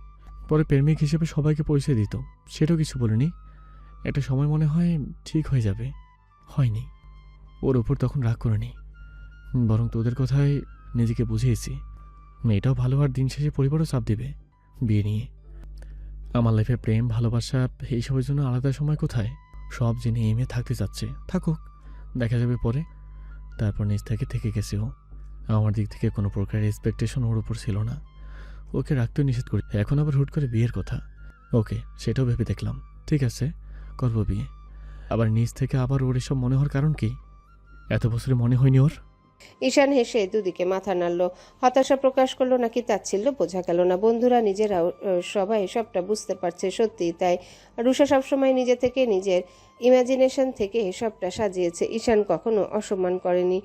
পরে প্রেমিক হিসেবে সবাইকে পরিচয় দিত, সেটাও কিছু বলিনি। একটা সময় মনে হয় ঠিক হয়ে যাবে, হয়নি। ওর উপর তখন রাগ করিনি, বরং তোদের কথায় নিজেকে বুঝিয়েছি মেয়েটাও ভালো, আর দিন শেষে পরিবারও চাপ দিবে বিয়ে নিয়ে। আমার লাইফে প্রেম ভালোবাসা এইসবের জন্য আলাদা সময় কোথায়? সব জেনে এমে থাকতে চাচ্ছে, থাকুক, দেখা যাবে পরে। তারপর নিজ থেকে গেছে ও। আমার দিক থেকে কোনো প্রকারের এক্সপেকটেশন ওর উপর ছিল না, ওকে রাখতেও নিষেধ করি। এখন আবার হুট করে বিয়ের কথা। ওকে, সেটাও ভেবে দেখলাম, ঠিক আছে করবো বিয়ে। আবার নিজ থেকে আবার ওর এসব মনে হওয়ার কারণ কি? এত বছরে মনে হয়নি ওর? ঈশান হেসে দুদিকে মাথা নাড়ল, হতাশা প্রকাশ করলো নাকি তাচ্ছিল্য বোঝা গেল না। বন্ধুরা নিজেরাও সবাই সবটা বুঝতে পারছে, সত্যি তাই। রুষা সবসময় নিজে থেকে, নিজের ইমাজিনেশন থেকে সবটা সাজিয়েছে। ঈশান কখনো অসম্মান করেনি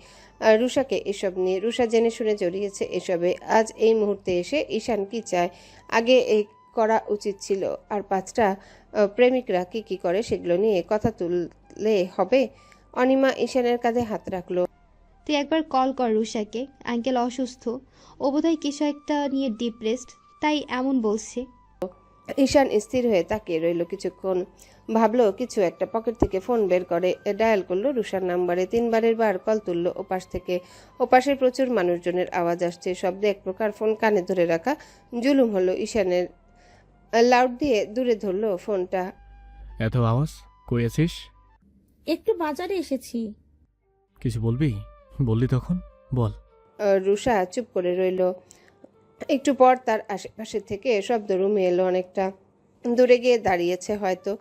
রুষাকে এসব নিয়ে। রুষা জেনে শুনে জড়িয়েছে এসবে। আজ এই মুহূর্তে এসে ঈশান কি চায় আগে এই করা উচিত ছিল। আর 5টা প্রেমিকরা কি করে সেগুলো নিয়ে কথা তুললে হবে? অনিমা ঈশানের কাঁধে হাত রাখলো। তুই একবার কল কর রুষাকে, আঙ্কেল অসুস্থ, ও বোধহয় কিছু একটা নিয়ে ডিপ্রেসড, তাই এমন বলছে। ঈশান স্থির হয়ে তাকিয়ে রইল কিছুক্ষণ, ভাবলো কিছু একটা, পকেট থেকে ফোন বের করে ডায়াল করলো রুষার নাম্বারে। 3বারের বার কল তুললো ওপাশ থেকে। ওপাশে প্রচুর মানুষজনের আওয়াজ আসছে, শব্দে এক প্রকার ফোন কানে ধরে রাখা জুলুম হলো ঈশানের। লাউড দিয়ে দূরে ধরলো ফোনটা। এত আওয়াজ, কই আছিস? একটু বাজারে এসেছি। কিছু বলবি? বললি তখন বল। রুষা চুপ করে রইল। একটু পর তার আশেপাশে থেকে শব্দ রুমে এলো, অনেকটা দূরে গিয়ে দাঁড়িয়েছে হয়তো।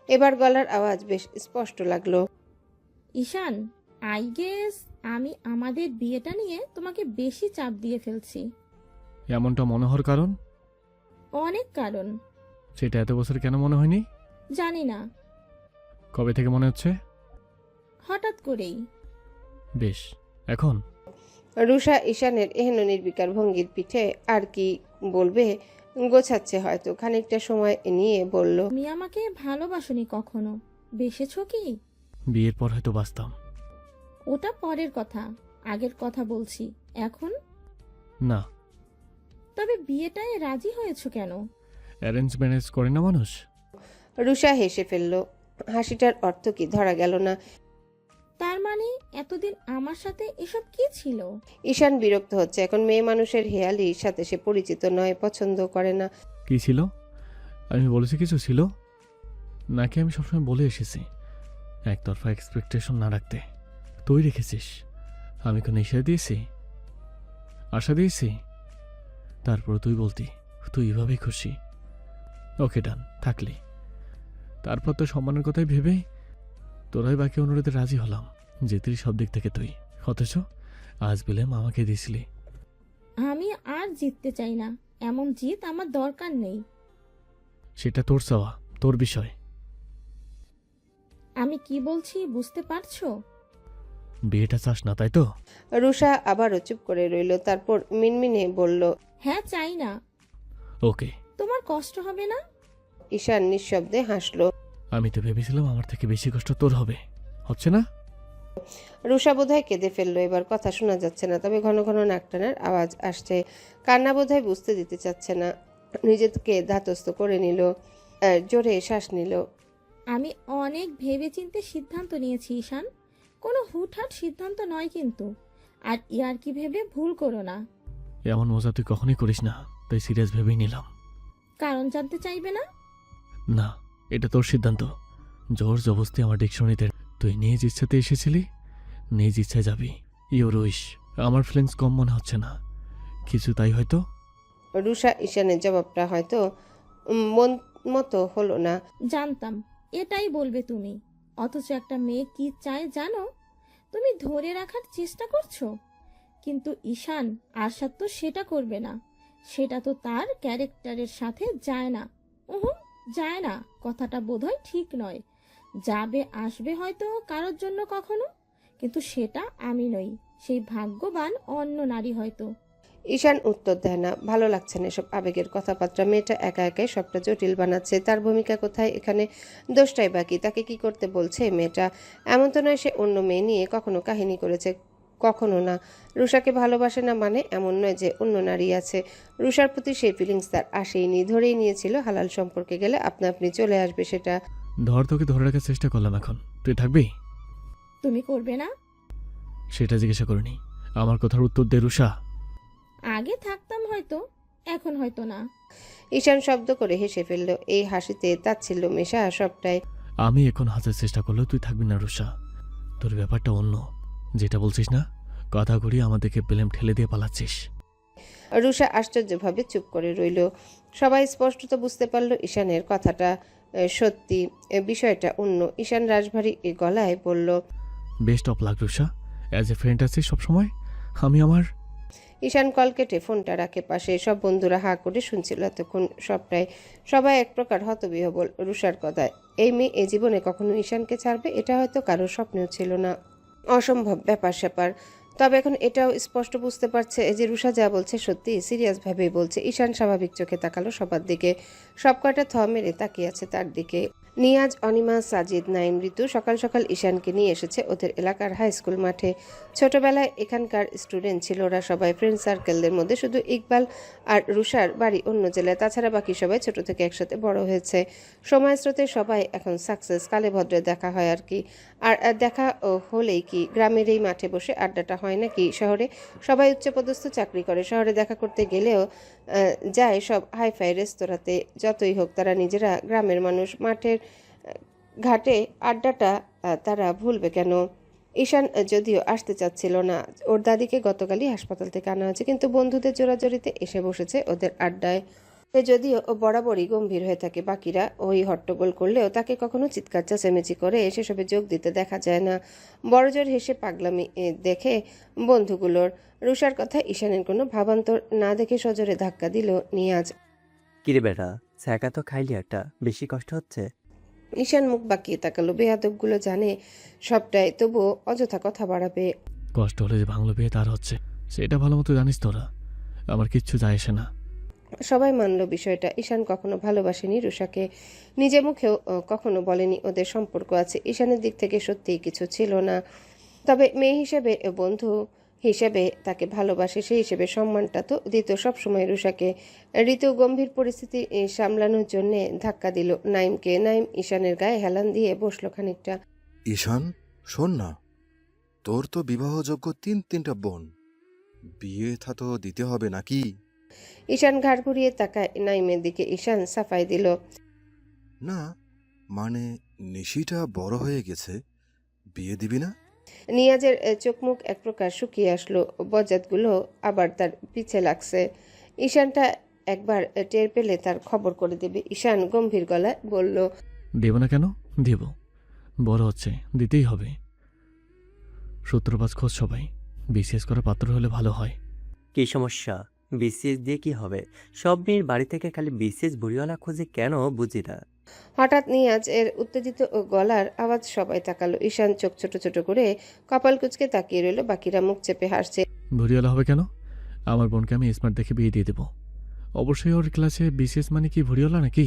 এবার গলার আওয়াজ বেশ স্পষ্ট লাগলো। ঈশান, আই গেস আমি আমাদের বিয়েটা নিয়ে তোমাকে বেশি চাপ দিয়ে ফেলছি। এমনটা মনে হওয়ার কারণ? অনেক কারণ। সেটা এত বছর কেন মনে হয়নি? জানি না, কবে থেকে মনে হচ্ছে? হঠাৎ করেই। বেশ, এখন? রুষা ঈশানের এহেন নির্বিকার ভঙ্গির পিঠে আর কি বলবে গোছাচ্ছে হয়তো। খানিকটা সময় নিয়ে বলল, তুমি আমাকে ভালোবাসোনি কখনো, বেসেছো কি? বিয়ের পর হয়তো বাঁচতাম। ওটা পরের কথা, আগের কথা বলছি। এখন না। তবে বিয়েটায় রাজি হয়েছো কেন? অ্যারেঞ্জ ম্যারেজ করে না মানুষ। রুষা হেসে ফেলল, হাসিটার অর্থ কি ধরা গেল না। তার মানে এতদিন আমার সাথে এসব কি ছিল? ঈশান বিরক্ত হচ্ছে এখন। মেয়ে মানুষের হেয়ালির সাথে সে পরিচিত নয়, পছন্দ করে না। কি ছিল? আমি বলেছি কিছু ছিল নাকি? আমি সবসময় বলে এসেছি একতরফা এক্সপেকটেশন না রাখতে। তুই রেখেছিস। আমি কোনো ইশারা দিয়েছি, আশা দিয়েছি? তারপর তুই বলতি তুই এভাবেই খুশি। ওকে ডান, থাকলি। তারপর তো সম্মানের কথাই ভেবেই তোরাই বাকি অনুরোধে রাজি হলাম। যেতেই সব দিক থেকে তুই, অথচ আজ বিলেম আমাকে দিছিলি। আমি আর জিততে চাই না, এমন জিত আমার দরকার নেই। সেটা তোর চাওয়া, তোর বিষয়। আমি কি বলছি বুঝতে পারছো? বিয়েটা চাস না তাই তো? রুষা আবারও চুপ করে রইল, তারপর মিনমিনে বলল, হ্যাঁ চাই না। ওকে। তোমার কষ্ট হবে না? ঈশান নিঃশব্দে হাসলো। আমি তো ভেবেছিলাম আমার থেকে বেশি কষ্ট তোর হবে, হচ্ছে না? রুষা বোধহয় কেঁদে ফেললো। এবার কথা শোনা যাচ্ছে না, তবে ঘন ঘন নাক টানার আওয়াজ আসছে। কান্না বোধহয় বুঝতে দিতে চাচ্ছে না। নিজেকে ধাতস্থ করে নিল, জোরে শ্বাস নিল। আমি অনেক ভেবেচিন্তে সিদ্ধান্ত নিয়েছি ঈশান, কোনো হুটহাট সিদ্ধান্ত নয় কিন্তু। আর ইয়ার কি ভেবে ভুল করো না। এমন মজা তুই কখনোই করিস না, তাই সিরিয়াস ভেবেই নিলাম। কারণ জানতে চাইবে না? না, এটা তোর সিদ্ধান্ত। জোর জবস্তি আমার ডিকশনারিতে। তুই নিজ ইচ্ছাতে এসেছিলি, নিজ ইচ্ছায় যাবি। Your wish. আমার ফিলিংস কম মনে হচ্ছে না কিছু, তাই হয়তো রুষা ঈশানের জবাবটা হয়তো মন মতো হলো না। জানতাম এটাই বলবে তুমি, অথচ একটা মেয়ে কি চায় জানো? তুমি ধরে রাখার চেষ্টা করছো, কিন্তু ঈশান আরশাদ তো সেটা করবে না। সেটা তো তার ক্যারেক্টারের সাথে যায় না। যায় না কথাটা বোধহয় ঠিক নয়। যাবে আসবে হয়তো কারোর জন্য কখনো, কিন্তু সেটা আমি নই, সেই ভাগ্যবান অন্য নারী হয়তো। ঈশান উত্তর দেয় না। ভালো লাগছে না এসব আবেগের কথাবার্তা। মেয়েটা একা একাই সবটা জটিল বানাচ্ছে। তার ভূমিকা কোথায় এখানে? দোষটাই বাকি। তাকে কি করতে বলছে মেয়েটা? এমন তো নয় সে অন্য মেয়ে নিয়ে কখনো কাহিনী করেছে, কখনো না। রুষাকে ভালোবাসে না মানে এমন নয় যে অন্য নারী আছে। রুষার প্রতি সেই ফিলিংস তার আসেইনি, ধরেই নিয়েছিল হালাল সম্পর্কে গেলে আপনা আপনি চলে আসবে সেটা। তোকে ধরে রাখার চেষ্টা করলাম, এখন তুই থাকবি? তুমি করবে না? সেটা জিজ্ঞাসা করিনি, আমার কথার উত্তর দে রুষা। আগে থাকতাম হয়তো, এখন হয়তো না। ঈশান শব্দ করে হেসে ফেলল। এই হাসিতে তাচ্ছিল্য মেশা সবটাই। আমি এখন হাজার চেষ্টা করলেও তুই থাকবি না রুষা। তোর ব্যাপারটা অন্য, যেটা বলছিস না, কথা করি আমাদেরকে ব্লেম ঠেলে দিয়ে পালাচ্ছিস। রুষা আশ্চর্যভাবে চুপ করে রইল। সবাই স্পষ্টত বুঝতে পারল ঈশানের কথাটা সত্যি, বিষয়টা অন্য। ঈশান রাশভারী গলায় বলল, best of luck Rusha, as a friend আছিস সবসময়। আমি আমার ঈশান কল কেটে ফোনটা রাখে পাশে। সব বন্ধুরা হাঁ করে শুনছিল এতক্ষণ সবটাই। সবাই এক প্রকার হতবিহ্বল রুষার কথায়। এই মেয়ে এ জীবনে কখনো ঈশানকে ছাড়বে এটা হয়তো কারোর স্বপ্নেও ছিল না। অসম্ভব ব্যাপার স্যাপার। তবে এখন এটাও স্পষ্ট বুঝতে পারছে যে রুষা যা বলছে সত্যি, সিরিয়াসভাবেই বলছে। ঈশান স্বাভাবিক চোখে তাকালো সবার দিকে। সব কয়টা থ মেরে তাকিয়ে আছে তার দিকে। নিয়াজ, অনিমা, সাজিদ, নাইম, ঋতু সকাল সকাল ঈশানকে নিয়ে এসেছে ওদের এলাকার হাই স্কুল মাঠে। ছোটবেলায় এখানকার স্টুডেন্ট ছিল ওরা সবাই। ফ্রেন্ড সার্কেলদের মধ্যে শুধু ইকবাল আর রুষার বাড়ি অন্য জেলায়, তাছাড়া বাকি সবাই ছোট থেকে একসাথে বড় হয়েছে। সময় স্রোতে সবাই এখন সাকসেস, কালে ভদ্রে দেখা হয় আর কি। আর দেখা হলেই কি গ্রামের এই মাঠে বসে আড্ডাটা হয় নাকি? শহরে সবাই উচ্চপদস্থ চাকরি করে, শহরে দেখা করতে গেলেও যায় সব হাইফাই রেস্তোরাঁতে। যতই হোক তারা নিজেরা গ্রামের মানুষ। মাঠের ঘাটে আড্ডাটা তারা ভুলবে কেন? ঈশান যদিও আসতে চাচ্ছিল না, ওর দাদিকে গতকালই হাসপাতাল থেকে আনা হয়েছে, কিন্তু বন্ধুদের জোরাজোরিতে এসে বসেছে ওদের আড্ডায়। যদিও ও বরাবরই গম্ভীর হয়ে থাকে, বাকিরা ওই হট্টগোল করলেও তাকে কখনো চিৎকার চেঁচামেচি করে সেসবে যোগ দিতে দেখা যায় না। বড়জোর হেসে পাগলামি দেখে বন্ধুগুলোর। রুষার কথা ঈশানের কোনো ভাবান্তর না দেখে সজোরে ধাক্কা দিল নিয়াজ। কিরে বেটা, ছ্যাঁকা তো খাইলি একটা, বেশি কষ্ট হচ্ছে? ঈশান মুখ বাঁকিয়ে তাকালো। বেয়াদবগুলো জানে সবটাই, তবুও অযথা কথা বাড়াবে। কষ্ট হলে যে ভাঙলো বিয়ে তার হচ্ছে, সেটা ভালো মতো জানিস তোরা। আমার কিচ্ছু যায় আসে না। সবাই মানল বিষয়টা। ঈশান কখনো ভালোবাসেনি রুষাকে, নিজে মুখেও কখনো বলেনি ওদের সম্পর্ক আছে। ঈশানের দিক থেকে সত্যিই কিছু ছিল না, তবে মেয়ে হিসেবে, বন্ধু হিসেবে তাকে ভালোবাসে, সেই হিসেবে সম্মানটা তো দিত সবসময় রুষাকে। ঋতু গম্ভীর পরিস্থিতি সামলানোর জন্য ধাক্কা দিল নাইমকে। নাইম ঈশানের গায়ে হেলান দিয়ে বসলো খানিকটা। ঈশান শোন না, তোর তো বিবাহযোগ্য তিনটা বোন, বিয়ে থা তো দিতে হবে নাকি? ঈশান ঘাড় ঘুরিয়ে তাকায় নাইমের দিকে। ঈশান সাফাই দিল, না মানে নিশিটা বড় হয়ে গেছে, বিয়ে দিবি না? নিয়াজের চোখ মুখ এক প্রকার শুকিয়ে আসলো। বজ্জাতগুলো আবার তার পিছে লাগছে। ঈশানটা একবার টের পেলে তার খবর করে দেবে। ঈশান গম্ভীর গলায় বলল, দেব না কেন? দেব, বড় হচ্ছে, দিতেই হবে। সূত্রপাত খোঁজ সবাই, বিশেষ করে পাত্র হলে ভালো হয়। কি সমস্যা? বিসিএস দিয়ে কি হবে? সব মেয়ের বাড়ি থেকে খালি বিসিএস বুড়িওয়ালা খোঁজে কেন বুঝি না। হঠাৎ নিয়াজ এর উত্তেজিত গলার আওয়াজ সবাই তাকালো। ঈশান চোখ ছোট ছোট করে কপাল কুঁচকে তাকিয়ে রইল। বাকিরা মুখ চেপে হাসছে। ভুরিওয়ালা হবে কেন? আমার বোনকে আমি স্মার্ট দেখে বিয়ে দিয়ে দেবো। অবশ্যই ওর ক্লাসে বিশেষ মানে কি ভুরিওয়ালা নাকি?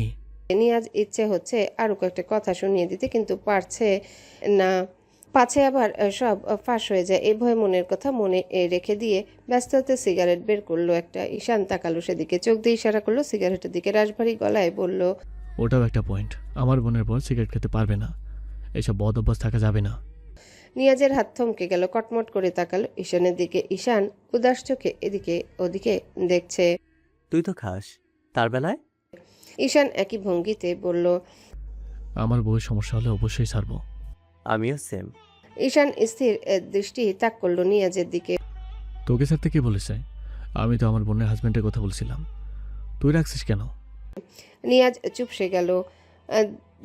নিয়াজ ইচ্ছে হচ্ছে আরো কয়েকটা কথা শুনিয়ে দিতে, কিন্তু পারছে না। পাছে আবার সব ফাঁস হয়ে যায়, এই ভয় মনের কথা মনে রেখে দিয়ে ব্যস্ত হতে সিগারেট বের করলো একটা। ঈশান তাকালো সেদিকে, চোখ দিয়ে ইশারা করলো সিগারেটের দিকে। রাশভারী গলায় বলল, ওটাও একটা পয়েন্ট। আমার বোনের বর সিগারেট খেতে পারবে না, এসব বদ অভ্যাস থাকা যাবে না। নিয়াজের হাত থমকে গেল। কটমট করে তাকালো ঈশানের দিকে। ঈশান উদাস চোখে এদিকে ওদিকে দেখছে। তুই তো খাস, তার বেলায়? ঈশান একই ভঙ্গিতে বলল, আমার বউয়ের সমস্যা হলে অবশ্যই ছাড়বো। আমিও সেম। ঈশান স্থির দৃষ্টি তাক করলো নিয়াজের দিকে। তোকে ছাড়তে কে বলেছে? আমি তো আমার বোনের হাজব্যান্ডের কথা বলছিলাম। তুই রাখছিস কেন? নিয়াজ চুপসে গেল।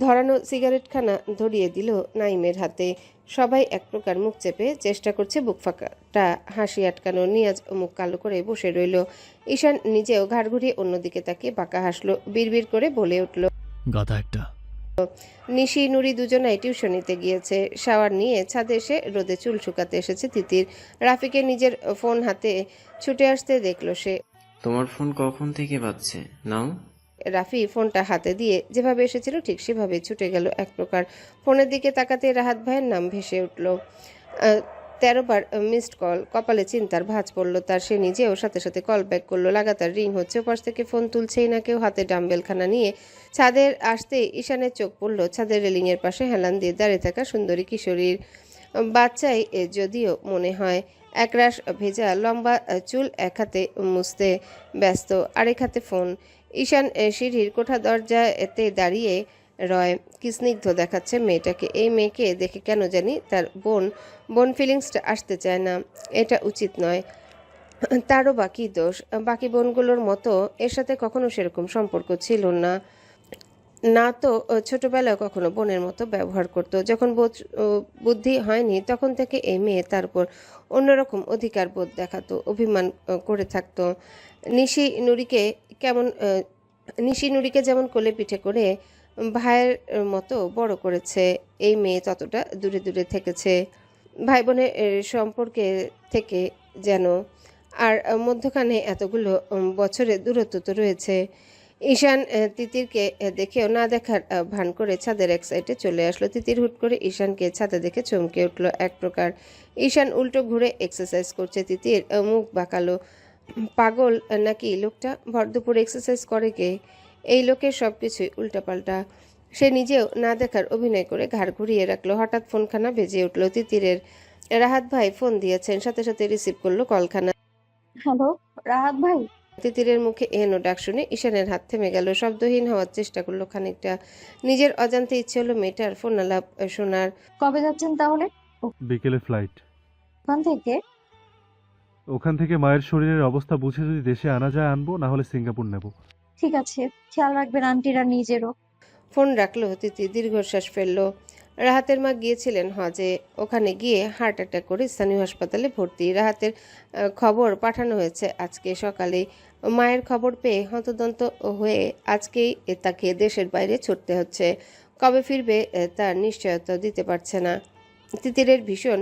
ধরানো সিগারেটখানা ধরিয়ে দিল নাইমের হাতে। সবাই এক প্রকার মুখ চেপে চেষ্টা করছে বুক ফাঁকাটা হাসি আটকানো। নিয়াজ মুখ কালো করে বসে রইল। ঈশান নিজেও ঘাড় ঘুরিয়ে অন্যদিকে তাকিয়ে বাঁকা হাসলো। বিড়বিড় করে বলে উঠল, গাধা একটা। নিশি নুরি দুজনাই টিউশনিতে গিয়েছে। শাওয়ার নিয়ে ছাদে এসে রোদে চুল শুকাতে এসেছে তিতির। রাফিকে নিজের ফোন হাতে ছুটে আসতে দেখলো সে। তোমার ফোন কখন থেকে বাজছে? নাও। রাফি ফোনটা হাতে দিয়ে যেভাবে এসেছিল ঠিক সেভাবে ছুটে গেল। এক প্রকার ফোনের দিকে তাকাতে রাহাত ভাইয়ের নাম ভেসে উঠল। 13 বার মিসড কল। কপালে চিন্তার ভাঁজ পড়ল তার। সে নিজেও সাথে সাথে কল ব্যাক করলো। লাগাতার রিং হচ্ছে। ওপাশ থেকে ফোন তুলছেই না কেউ। হাতে ডাম্বেলখানা নিয়ে ছাদের আসতে ঈশানের চোখ পড়ল ছাদের রেলিংয়ের পাশে হেলান দিয়ে দাঁড়িয়ে থাকা সুন্দরী কিশোরীর। বাচ্চাই যদিও মনে হয়। একরাশ ভেজা লম্বা চুল এক হাতে মুছতে ব্যস্ত, আরেক হাতে ফোন। ঈশান সিঁড়ির কোঠা দরজাতে দাঁড়িয়ে রয়। কি স্নিগ্ধ দেখাচ্ছে মেয়েটাকে। এই মেয়েকে দেখে কেন জানি তার বোন ফিলিংসটা আসতে চায় না। এটা উচিত নয়। তারও বাকি দোষ। বাকি বোনগুলোর মতো এর সাথে কখনো সেরকম সম্পর্ক ছিল না। না তো ছোটবেলায় কখনো বোনের মতো ব্যবহার করত। যখন বুদ্ধি হয়নি তখন থেকে এই মেয়ে তার উপর অন্যরকম অধিকার বোধ দেখাতো, অভিমান করে থাকতো। নিশি নুরিকে যেমন কোলে পিঠে করে ভাইয়ের মতো বড় করেছে, এই মেয়ে ততটা দূরে দূরে থেকেছে ভাই বোনের সম্পর্কে থেকে যেন। আর মধ্যখানে এতগুলো বছরের দূরত্ব তো রয়েছে। ঈশান তিতিরকে দেখেও না দেখার ভান করে ছাদের এক সাইডে চলে আসলো। তিতির হুট করে ঈশানকে ছাদে দেখে চমকে উঠল এক প্রকার। ঈশান উল্টো ঘুরে এক্সারসাইজ করছে। তিতির মুখ বাঁকালো। পাগল নাকি লোকটা? ভর দুপুরে এক্সারসাইজ করে কে? এই লোকের সব কিছুই উল্টাপাল্টা। সে নিজেও না দেখার অভিনয় করে ঘাড় ঘুরিয়ে রাখলো। হঠাৎ ফোনখানা বেজে উঠল তিতিরের। রাহাত ভাই ফোন দিয়েছেন। সাথে সাথে রিসিভ করলো কলখানা। হ্যালো, রাহাত ভাই। তিতিরের মুখে এহেন ডাক শুনে ঈশানের হাত থেমে গেল। শব্দহীন হওয়ার চেষ্টা করলো খানিকটা। নিজের অজান্তে ইচ্ছে হলো মেয়েটার ফোন আলাপ শোনার। কবে যাচ্ছেন তাহলে? বিকেলে ফ্লাইট। ওখান থেকে? ওখান থেকে মায়ের শরীরের অবস্থা বুঝে যদি দেশে আনা যায় আনবো, না হলে সিঙ্গাপুর নেব। ঠিক আছে, খেয়াল রাখবেন আন্টিরা নিজেরও। ফোন রাখলো তিতির। দীর্ঘশ্বাস ফেললো। রাহাতের মা গিয়েছিলেন হজে। ওখানে গিয়ে হার্ট অ্যাটাক করে স্থানীয় হাসপাতালে ভর্তি। রাহাতের খবর পাঠানো হয়েছে আজকে সকালে। মায়ের খবর পেয়ে হন্তদন্ত হয়ে আজকেই তাকে দেশের বাইরে ছুটতে হচ্ছে। কবে ফিরবে তার নিশ্চয়তা দিতে পারছে না। তিতিরের ভীষণ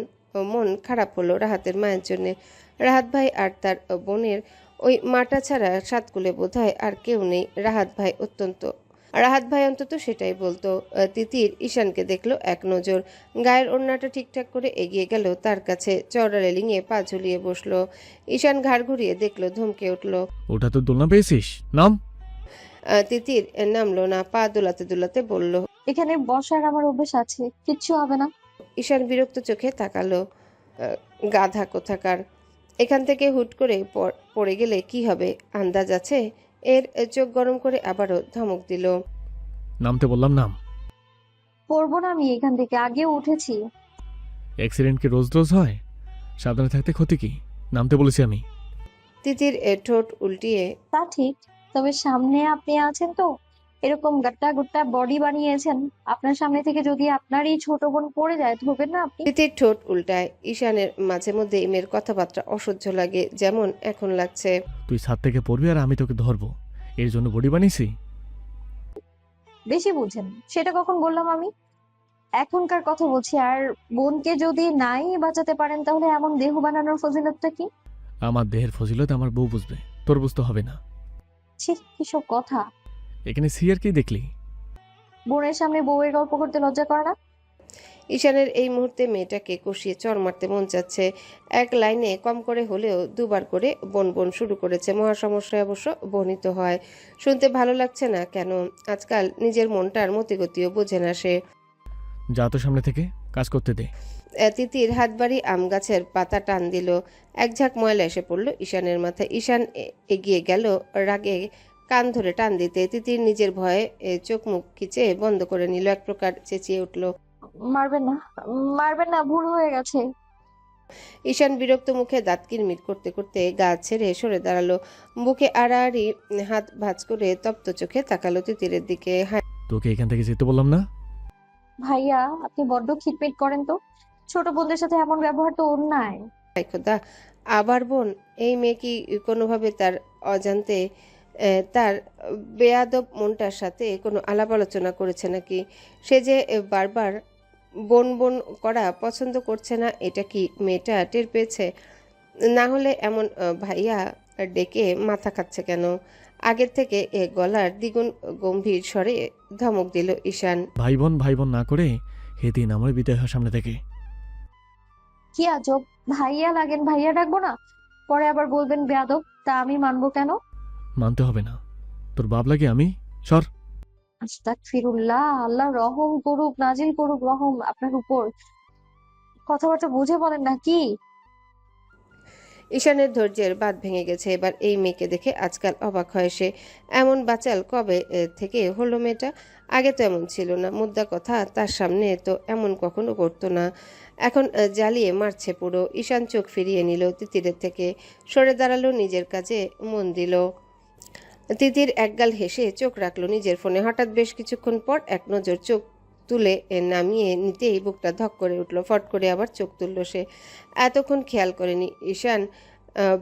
মন খারাপ হলো রাহাতের মায়ের জন্যে। রাহাত ভাই আর তার বোনের ওই মাটা ছাড়া সাতকুলে বোধহয় আর কেউ নেই। রাহাত ভাই অন্তত সেটাই বলতো। তিতির ঈশানকে দেখলো এক নজর। গায়ের ওড়নাটা ঠিকঠাক করে এগিয়ে গেল তার কাছে। চওড়া রেলিংয়ে পা ঝুলিয়ে বসলো। ঈশান ঘাড় ঘুরিয়ে দেখলো, ধমকে উঠলো, ওটা তো দোলনা পেয়েছিস, নাম। তিতির নামলো না। পা দোলাতে দোলাতে বলল, এখানে বসার আমার অভ্যেস আছে, কিচ্ছু হবে না। ঈশান বিরক্ত চোখে তাকালো। গাধা কোথাকার। এখান থেকে হুট করে পড়ে গেলে কি হবে আন্দাজ আছে এর? চোখ গরম করে আবারও ধমক দিল, নামতে বললাম নাম। পড়বো না আমি এখান থেকে, আগেও উঠেছি। অ্যাক্সিডেন্ট কি রোজ রোজ হয়? সাবধানে থাকতে ক্ষতি কি? নামতে বলেছি আমি। তিতির ঠোঁট উল্টিয়ে, তা ঠিক, তবে সামনে আপনি আছেন তো, এরকম গাট্টা গুট্টা বডি বানিয়েছেন, আপনার সামনে থেকে যদি আপনার এই ছোট বোন পড়ে যায় ধরবেন না আপনি? তিতির ঠোঁট উল্টায়। ঈশানের মাঝে মধ্যে ইমের কথাবার্তা অসহ্য লাগে, যেমন এখন লাগছে। তুই ছাদ থেকে পড়বি আর আমি তোকে ধরবো, এর জন্য বডি বানিয়েছি? বেশি বুঝেন, সেটা কখন বললাম আমি? এখনকার কথা বলছি। আর বোনকে যদি নাই বাঁচাতে পারেন তাহলে এমন দেহ বানানোর ফজিলতটা কি? আমার দেহের ফজিলত আমার বউ বুঝবে, তোর বুঝতে হবে না। ছি, কিসব কথা! এখানে সিয়ার কি দেখলি? বোনের সামনে বউয়ের গল্প করতে লজ্জা করে না? ঈশানের এই মুহূর্তে মেয়েটাকে কষিয়ে চড় মারতে মন চাচ্ছে। এক লাইনে কম করে হলেও দুবার করে বোন বোন শুরু করেছে। মহা সমস্যায় অবশ্য বর্ণিত হয়। শুনতে ভালো লাগছে না কেন? আজকাল নিজের মনটার মতিগতিও বোঝে না সে। যা তো সামনে থেকে, কাজ করতে দে। তিতির হাত বাড়ি আম গাছের পাতা টান দিল। এক ঝাঁক ময়লা এসে পড়ল ঈশানের মাথায়। ঈশান এগিয়ে গেল রাগে কান ধরে টান দিতে। তিতির নিজের ভয়ে চোখ মুখ খিচে বন্ধ করে নিল। এক প্রকার চেঁচিয়ে উঠল, মারবেন না, মারবেন না, ভুল হয়ে গেছে। ঈশান বিরক্ত মুখে দাঁত কিরমির করতে করতে গা ছেড়ে সরে দাঁড়ালো। বুকে আড়াআড়ি হাত ভাঁজ করে তপ্ত চোখে তাকালো তিতিরের দিকে। তোকে এখান থেকে যেতে বললাম না? ভাইয়া আপনি বড্ড খিটমিট করেন তো। ছোট বোনদের সাথে এমন ব্যবহার তো অন্যায়। হায় খোদা, আবার বোন? এই মেয়ে কি কোনোভাবে তার অজান্তে তার বেয়াদব মনটার সাথে কোনো আলাপ আলোচনা করেছে নাকি? সে যে বারবার বোন বোন করা পছন্দ করছে না, এটা কি মেয়েটা টের পেয়েছে? না হলে এমন ভাইয়া ডেকে মাথা খাচ্ছে কেন? আগের থেকে গলার দ্বিগুণ গম্ভীর স্বরে ধমক দিল ঈশান। ভাই বোন না করে হেদিন আমার বিদায় হয় সামনে থেকে। কি আজব, ভাইয়া লাগেন, ভাইয়া ডাকবো না? পরে আবার বলবেন বেয়াদব, তা আমি মানবো কেন? মানতে হবে না, তোর বাপ লাগে আমি। সর। আস্তাগফিরুল্লাহ, আল্লাহ রহম করুক, নাজিল করুক রহম আপনার উপর। কথাবার্তা বুঝে বলেন না কি? ঈশানের ধৈর্যের বাঁধ ভেঙে গেছে। এবার এই মেয়েকে দেখে আজকাল অবাক হয় সে। এমন বাচাল কবে থেকে হলো মেয়েটা? আগে তো এমন ছিল না। মুদ্রা কথা, তার সামনে তো এমন কখনো করতো না। এখন জ্বালিয়ে মারছে পুরো। ঈশান চোখ ফিরিয়ে নিল তিতিরের থেকে, সরে দাঁড়ালো, নিজের কাজে মন দিল। তিতির একগাল হেসে চোখ রাখলো নিজের ফোনে। হঠাৎ বেশ কিছুক্ষণ পর এক নজর চোখ তুলে নামিয়ে নিতেই বুকটা ধক করে উঠল। ফট করে আবার চোখ তুলল সে। এতক্ষণ খেয়াল করেনি। ঈশান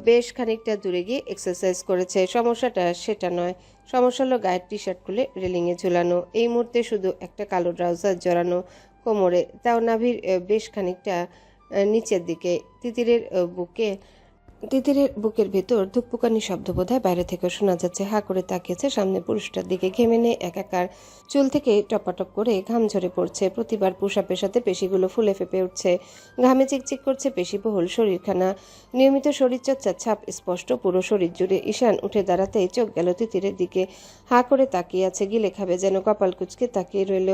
বেশ খানিকটা দূরে গিয়ে এক্সারসাইজ করেছে। সমস্যাটা সেটা নয়। সমস্যা হলো গায়ের টি শার্ট খুলে রেলিংয়ে ঝুলানো। এই মুহূর্তে শুধু একটা কালো ট্রাউজার জড়ানো কোমরে, তাও নাভির বেশ খানিকটা নিচের দিকে। তিতিরের বুকের ভেতর ধুকপুকানি শব্দ বোধহয় বাইরে থেকে শোনা যাচ্ছে। হা করে তাকিয়েছে সামনে পুরুষটার দিকে। ঘেমে নিয়ে একাকার, চুল থেকে টপাটপ করে ঘাম ঝরে পড়ছে। প্রতিবার পুশআপের সাথে পেশিগুলো ফুলে ফেপে উঠছে, ঘামে চিকচিক করছে পেশিবহুল শরীরখানা। নিয়মিত শরীরচর্চার ছাপ স্পষ্ট পুরো শরীর জুড়ে। ঈশান উঠে দাঁড়াতেই চোখ গেল তিতিরের দিকে। হা করে তাকিয়ে আছে, গিলে খাবে যেন, কপাল কুচকে তাকিয়ে রইল।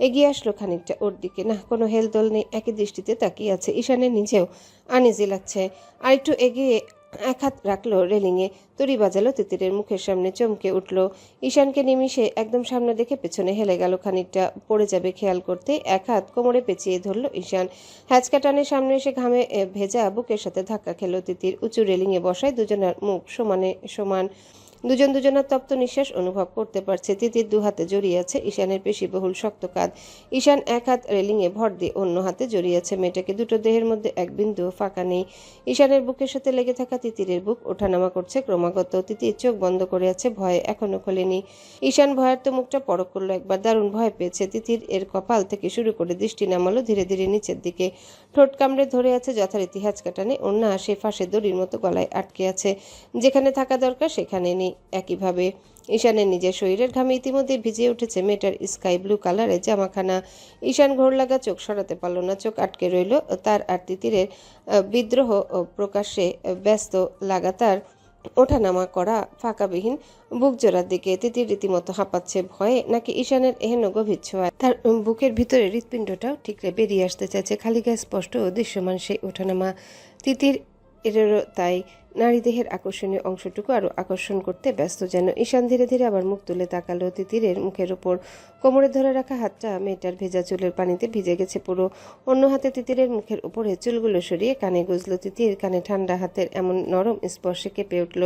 এগিয়ে আসলো খানিকটা ওর দিকে। না, কোনো হেলদোল নেই, একই দৃষ্টিতে তাকিয়ে আছে। ঈশানের নিজেও আনিজি লাগছে। আরেকটু এগিয়ে এক হাত রাখলো রেলিংয়ে, তড়ি বাজালো তিতিরের মুখের সামনে। চমকে উঠল। ঈশানকে নিমিষে একদম সামনে দেখে পেছনে হেলে গেল খানিকটা। পড়ে যাবে খেয়াল করতে এক হাত কোমরে পেঁচিয়ে ধরল ঈশান। হ্যাচকা টানে সামনে এসে ঘামে ভেজা বুকের সাথে ধাক্কা খেল তিতির। উঁচু রেলিংয়ে বসায় দুজনের মুখ সমানে সমান। দুজনার তপ্ত নিঃশ্বাস অনুভব করতে পারছে। তিতির দু হাতে জড়িয়ে আছে ঈশানের পেশিবহুল শক্ত কাঁধ। ঈশান এক হাত রেলিংয়ে ভর দিয়ে অন্য হাতে জড়িয়েছে মেয়েটাকে। দুটো দেহের মধ্যে এক বিন্দুও ফাঁকা নেই। ঈশানের বুকের সাথে লেগে থাকা তিতিরের বুক ওঠানামা করছে ক্রমাগত। তিতির চোখ বন্ধ করে আছে, ভয়ে এখনো খোলেনি। ঈশান ভয়ার্ত মুখটা পরখ করলো একবার। দারুণ ভয় পেয়েছে। তিতির এর কপাল থেকে শুরু করে দৃষ্টি নামালো ধীরে ধীরে নিচের দিকে। ঠোঁট কামড়ে ধরে আছে যথারীতি হ্যাচকা টানে। ওড়না সে ফাঁসে দড়ির মতো গলায় আটকে আছে। যেখানে থাকা দরকার সেখানে নেই। একইভাবে ঈশানের নিজের শরীরের ঘামে ইতিমধ্যে ভিজিয়ে উঠেছে মেয়েটার স্কাই ব্লু কালারের জামাখানা। ঈশান ঘোর লাগা চোখ সরাতে পারল না, চোখ আটকে রইল। তার আর তিতিরের বিদ্রোহ প্রকাশ্যে ব্যস্ত, লাগাতার ওঠানামা করা ফাঁকাবিহীন বুক জোড়ার দিকে। তিতির রীতিমতো হাঁপাচ্ছে ভয়ে, নাকি ঈশানের এহেন গভীর ছোঁয়ায় তার বুকের ভিতরে হৃৎপিণ্ডটাও ঠিকরে বেরিয়ে আসতে চাইছে। খালি গায়ে স্পষ্ট দৃশ্যমান সেই ওঠানামা। তিতির এরও তাই। নারী দেহের আকর্ষণীয় অংশটুকু আরো আকর্ষণ করতে ব্যস্ত যেন। ঈশান ধীরে ধীরে আবার মুখ তুলে তাকালো তিতিরের মুখের উপর। কোমরে ধরে রাখা হাতটা মেয়েটার ভেজা চুলের পানিতে ভিজে গেছে পুরো। অন্য হাতে তিতিরের মুখের উপরে চুলগুলো সরিয়ে কানে গুজলো তিতির। কানে ঠান্ডা হাতের এমন নরম স্পর্শে কেঁপে উঠল।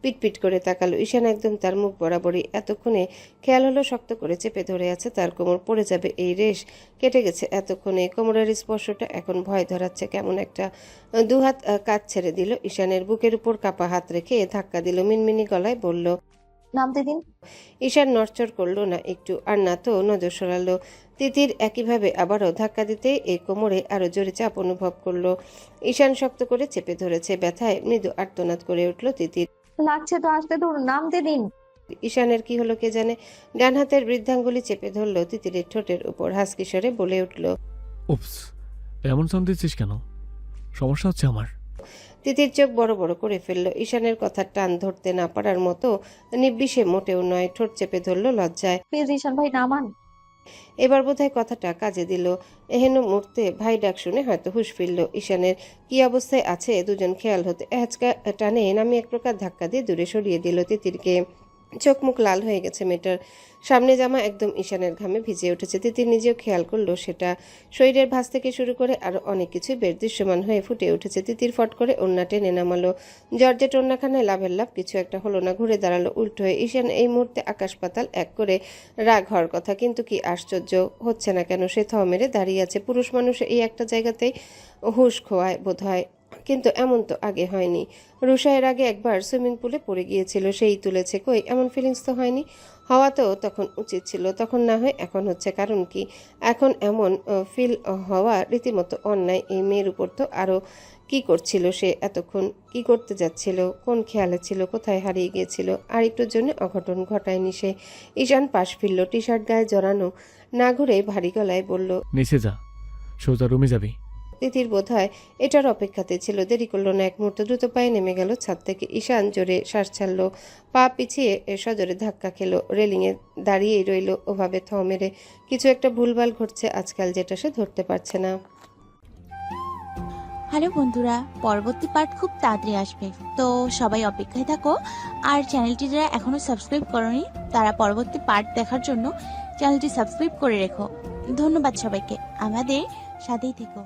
পিটপিট করে তাকালো ঈশান একদম তার মুখ বরাবরই। এতক্ষণে খেয়াল হলো শক্ত করে চেপে ধরে আছে তার কোমর। পড়ে যাবে এই রেশ। কেটে গেছে এতক্ষণে। কোমরের স্পর্শটা এখন ভয় ধরাচ্ছে কেমন একটা। দুহাত কাজ ছেড়ে দিল ঈশানের। বুকের উপর কাপা হাত রেখে ধাক্কা দিল। মিনমিনি গলায় বলল, নামতে দিন। ঈশান নড়চড় করলো না একটু, আর না তো নজর সরালো। তিতির একইভাবে আবারও ধাক্কা দিতে এই কোমরে আরো জোরে চাপ অনুভব করলো। ঈশান শক্ত করে চেপে ধরেছে। ব্যথায় মৃদু আর্তনাদ করে উঠল তিতির। লাগছে তো, আসতে দূর, নামতে দিন। ঈশানের কি হলো কে জানে। ডান হাতের বৃদ্ধাঙ্গুলি চেপে ধরলো তিতিরের ঠোঁটের উপর। হাসকিশরে বলে উঠল, উপস, এমন সাউন্ড দিচ্ছিস কেন? সমস্যা হচ্ছে আমার। তিতির চোখ বড় বড় করে ফেলল। ঈশানের কথা টান ধরতে না পারার মতো নির্বিষে মোটেও নয়। ঠোঁট চেপে ধরল লজ্জায়। প্লিজ ঈশান ভাই নামান। এবার বোধহয় কথাটা কাজে দিল। এহেন মুহূর্তে ভাই ডাক শুনে হয়তো হুঁশ ফিরল ঈশানের। কি অবস্থায় আছে দুজন খেয়াল হতে হ্যাচকা টানে নামিয়ে এক প্রকার ধাক্কা দিয়ে দূরে সরিয়ে দিল তিতিরকে। চোখ মুখ লাল হয়ে গেছে মেয়েটার। সামনে জামা একদম ঈশানের ঘামে ভিজে উঠেছে। তিতির নিজেও খেয়াল করলো সেটা। শরীরের ভাঁজ থেকে শুরু করে আরো অনেক কিছুই বের দৃশ্যমান হয়ে ফুটে উঠেছে। তিতির ফট করে ওড়না টেনে নামালো। জর্জেট ওড়নাখানায় লাভের লাভ কিছু একটা হলো না, ঘুরে দাঁড়ালো উল্টো হয়ে। ঈশান এই মুহূর্তে আকাশ পাতাল এক করে রাগ হওয়ার কথা, কিন্তু কি আশ্চর্য হচ্ছে না কেন? সে থ মেরে দাঁড়িয়ে আছে। পুরুষ মানুষ এই একটা জায়গাতেই হুঁশ খোয়ায় বোধ হয়, কিন্তু এমন তো আগে হয়নি। রুষা এর আগে একবার সুইমিং পুলে পড়ে গিয়েছিল, সেই তুলেছে। কই, এমন ফিলিংস তো হয়নি। হওয়া তো তখন উচিত ছিল, তখন না হয় এখন হচ্ছে। কারণ কি? এখন এমন ফিল হওয়া রীতিমতো অন্যায়। এই মেয়ের উপর তো আরও কি করছিল সে এতক্ষণ? কি করতে যাচ্ছিল? কোন খেয়ালে ছিল? কোথায় হারিয়ে গিয়েছিল? আর একটুর জন্য অঘটন ঘটায়নি সে। ঈশান পাশ ফিরল, টি শার্ট গায়ে জড়ানো, না ঘুরে ভারী গলায় বলল, নিচে যা, সোজা রুমে যাবি। তিতির বোধহয় এটার অপেক্ষাতে ছিল। দেরি করলো না, এক মুহূর্ত দ্রুত পায়ে নেমে গেল ছাদ থেকে। ঈশান জোরে শ্বাস ছাড়ল, পা পিছিয়ে সজোরে ধাক্কা খেলো। রেলিংয়ে দাঁড়িয়েই রইল ওভাবে থ মেরে। কিছু একটা ভুলভাল ঘটছে আজকাল, যেটা সে ধরতে পারছে না। হ্যালো বন্ধুরা, পরবর্তী পার্ট খুব তাড়াতাড়ি আসবে, তো সবাই অপেক্ষায় থাকো। আর চ্যানেলটি যারা এখনো সাবস্ক্রাইব করোনি তারা পরবর্তী পার্ট দেখার জন্য চ্যানেলটি সাবস্ক্রাইব করে রেখো। ধন্যবাদ সবাইকে, আমাদের সাথেই থেকো।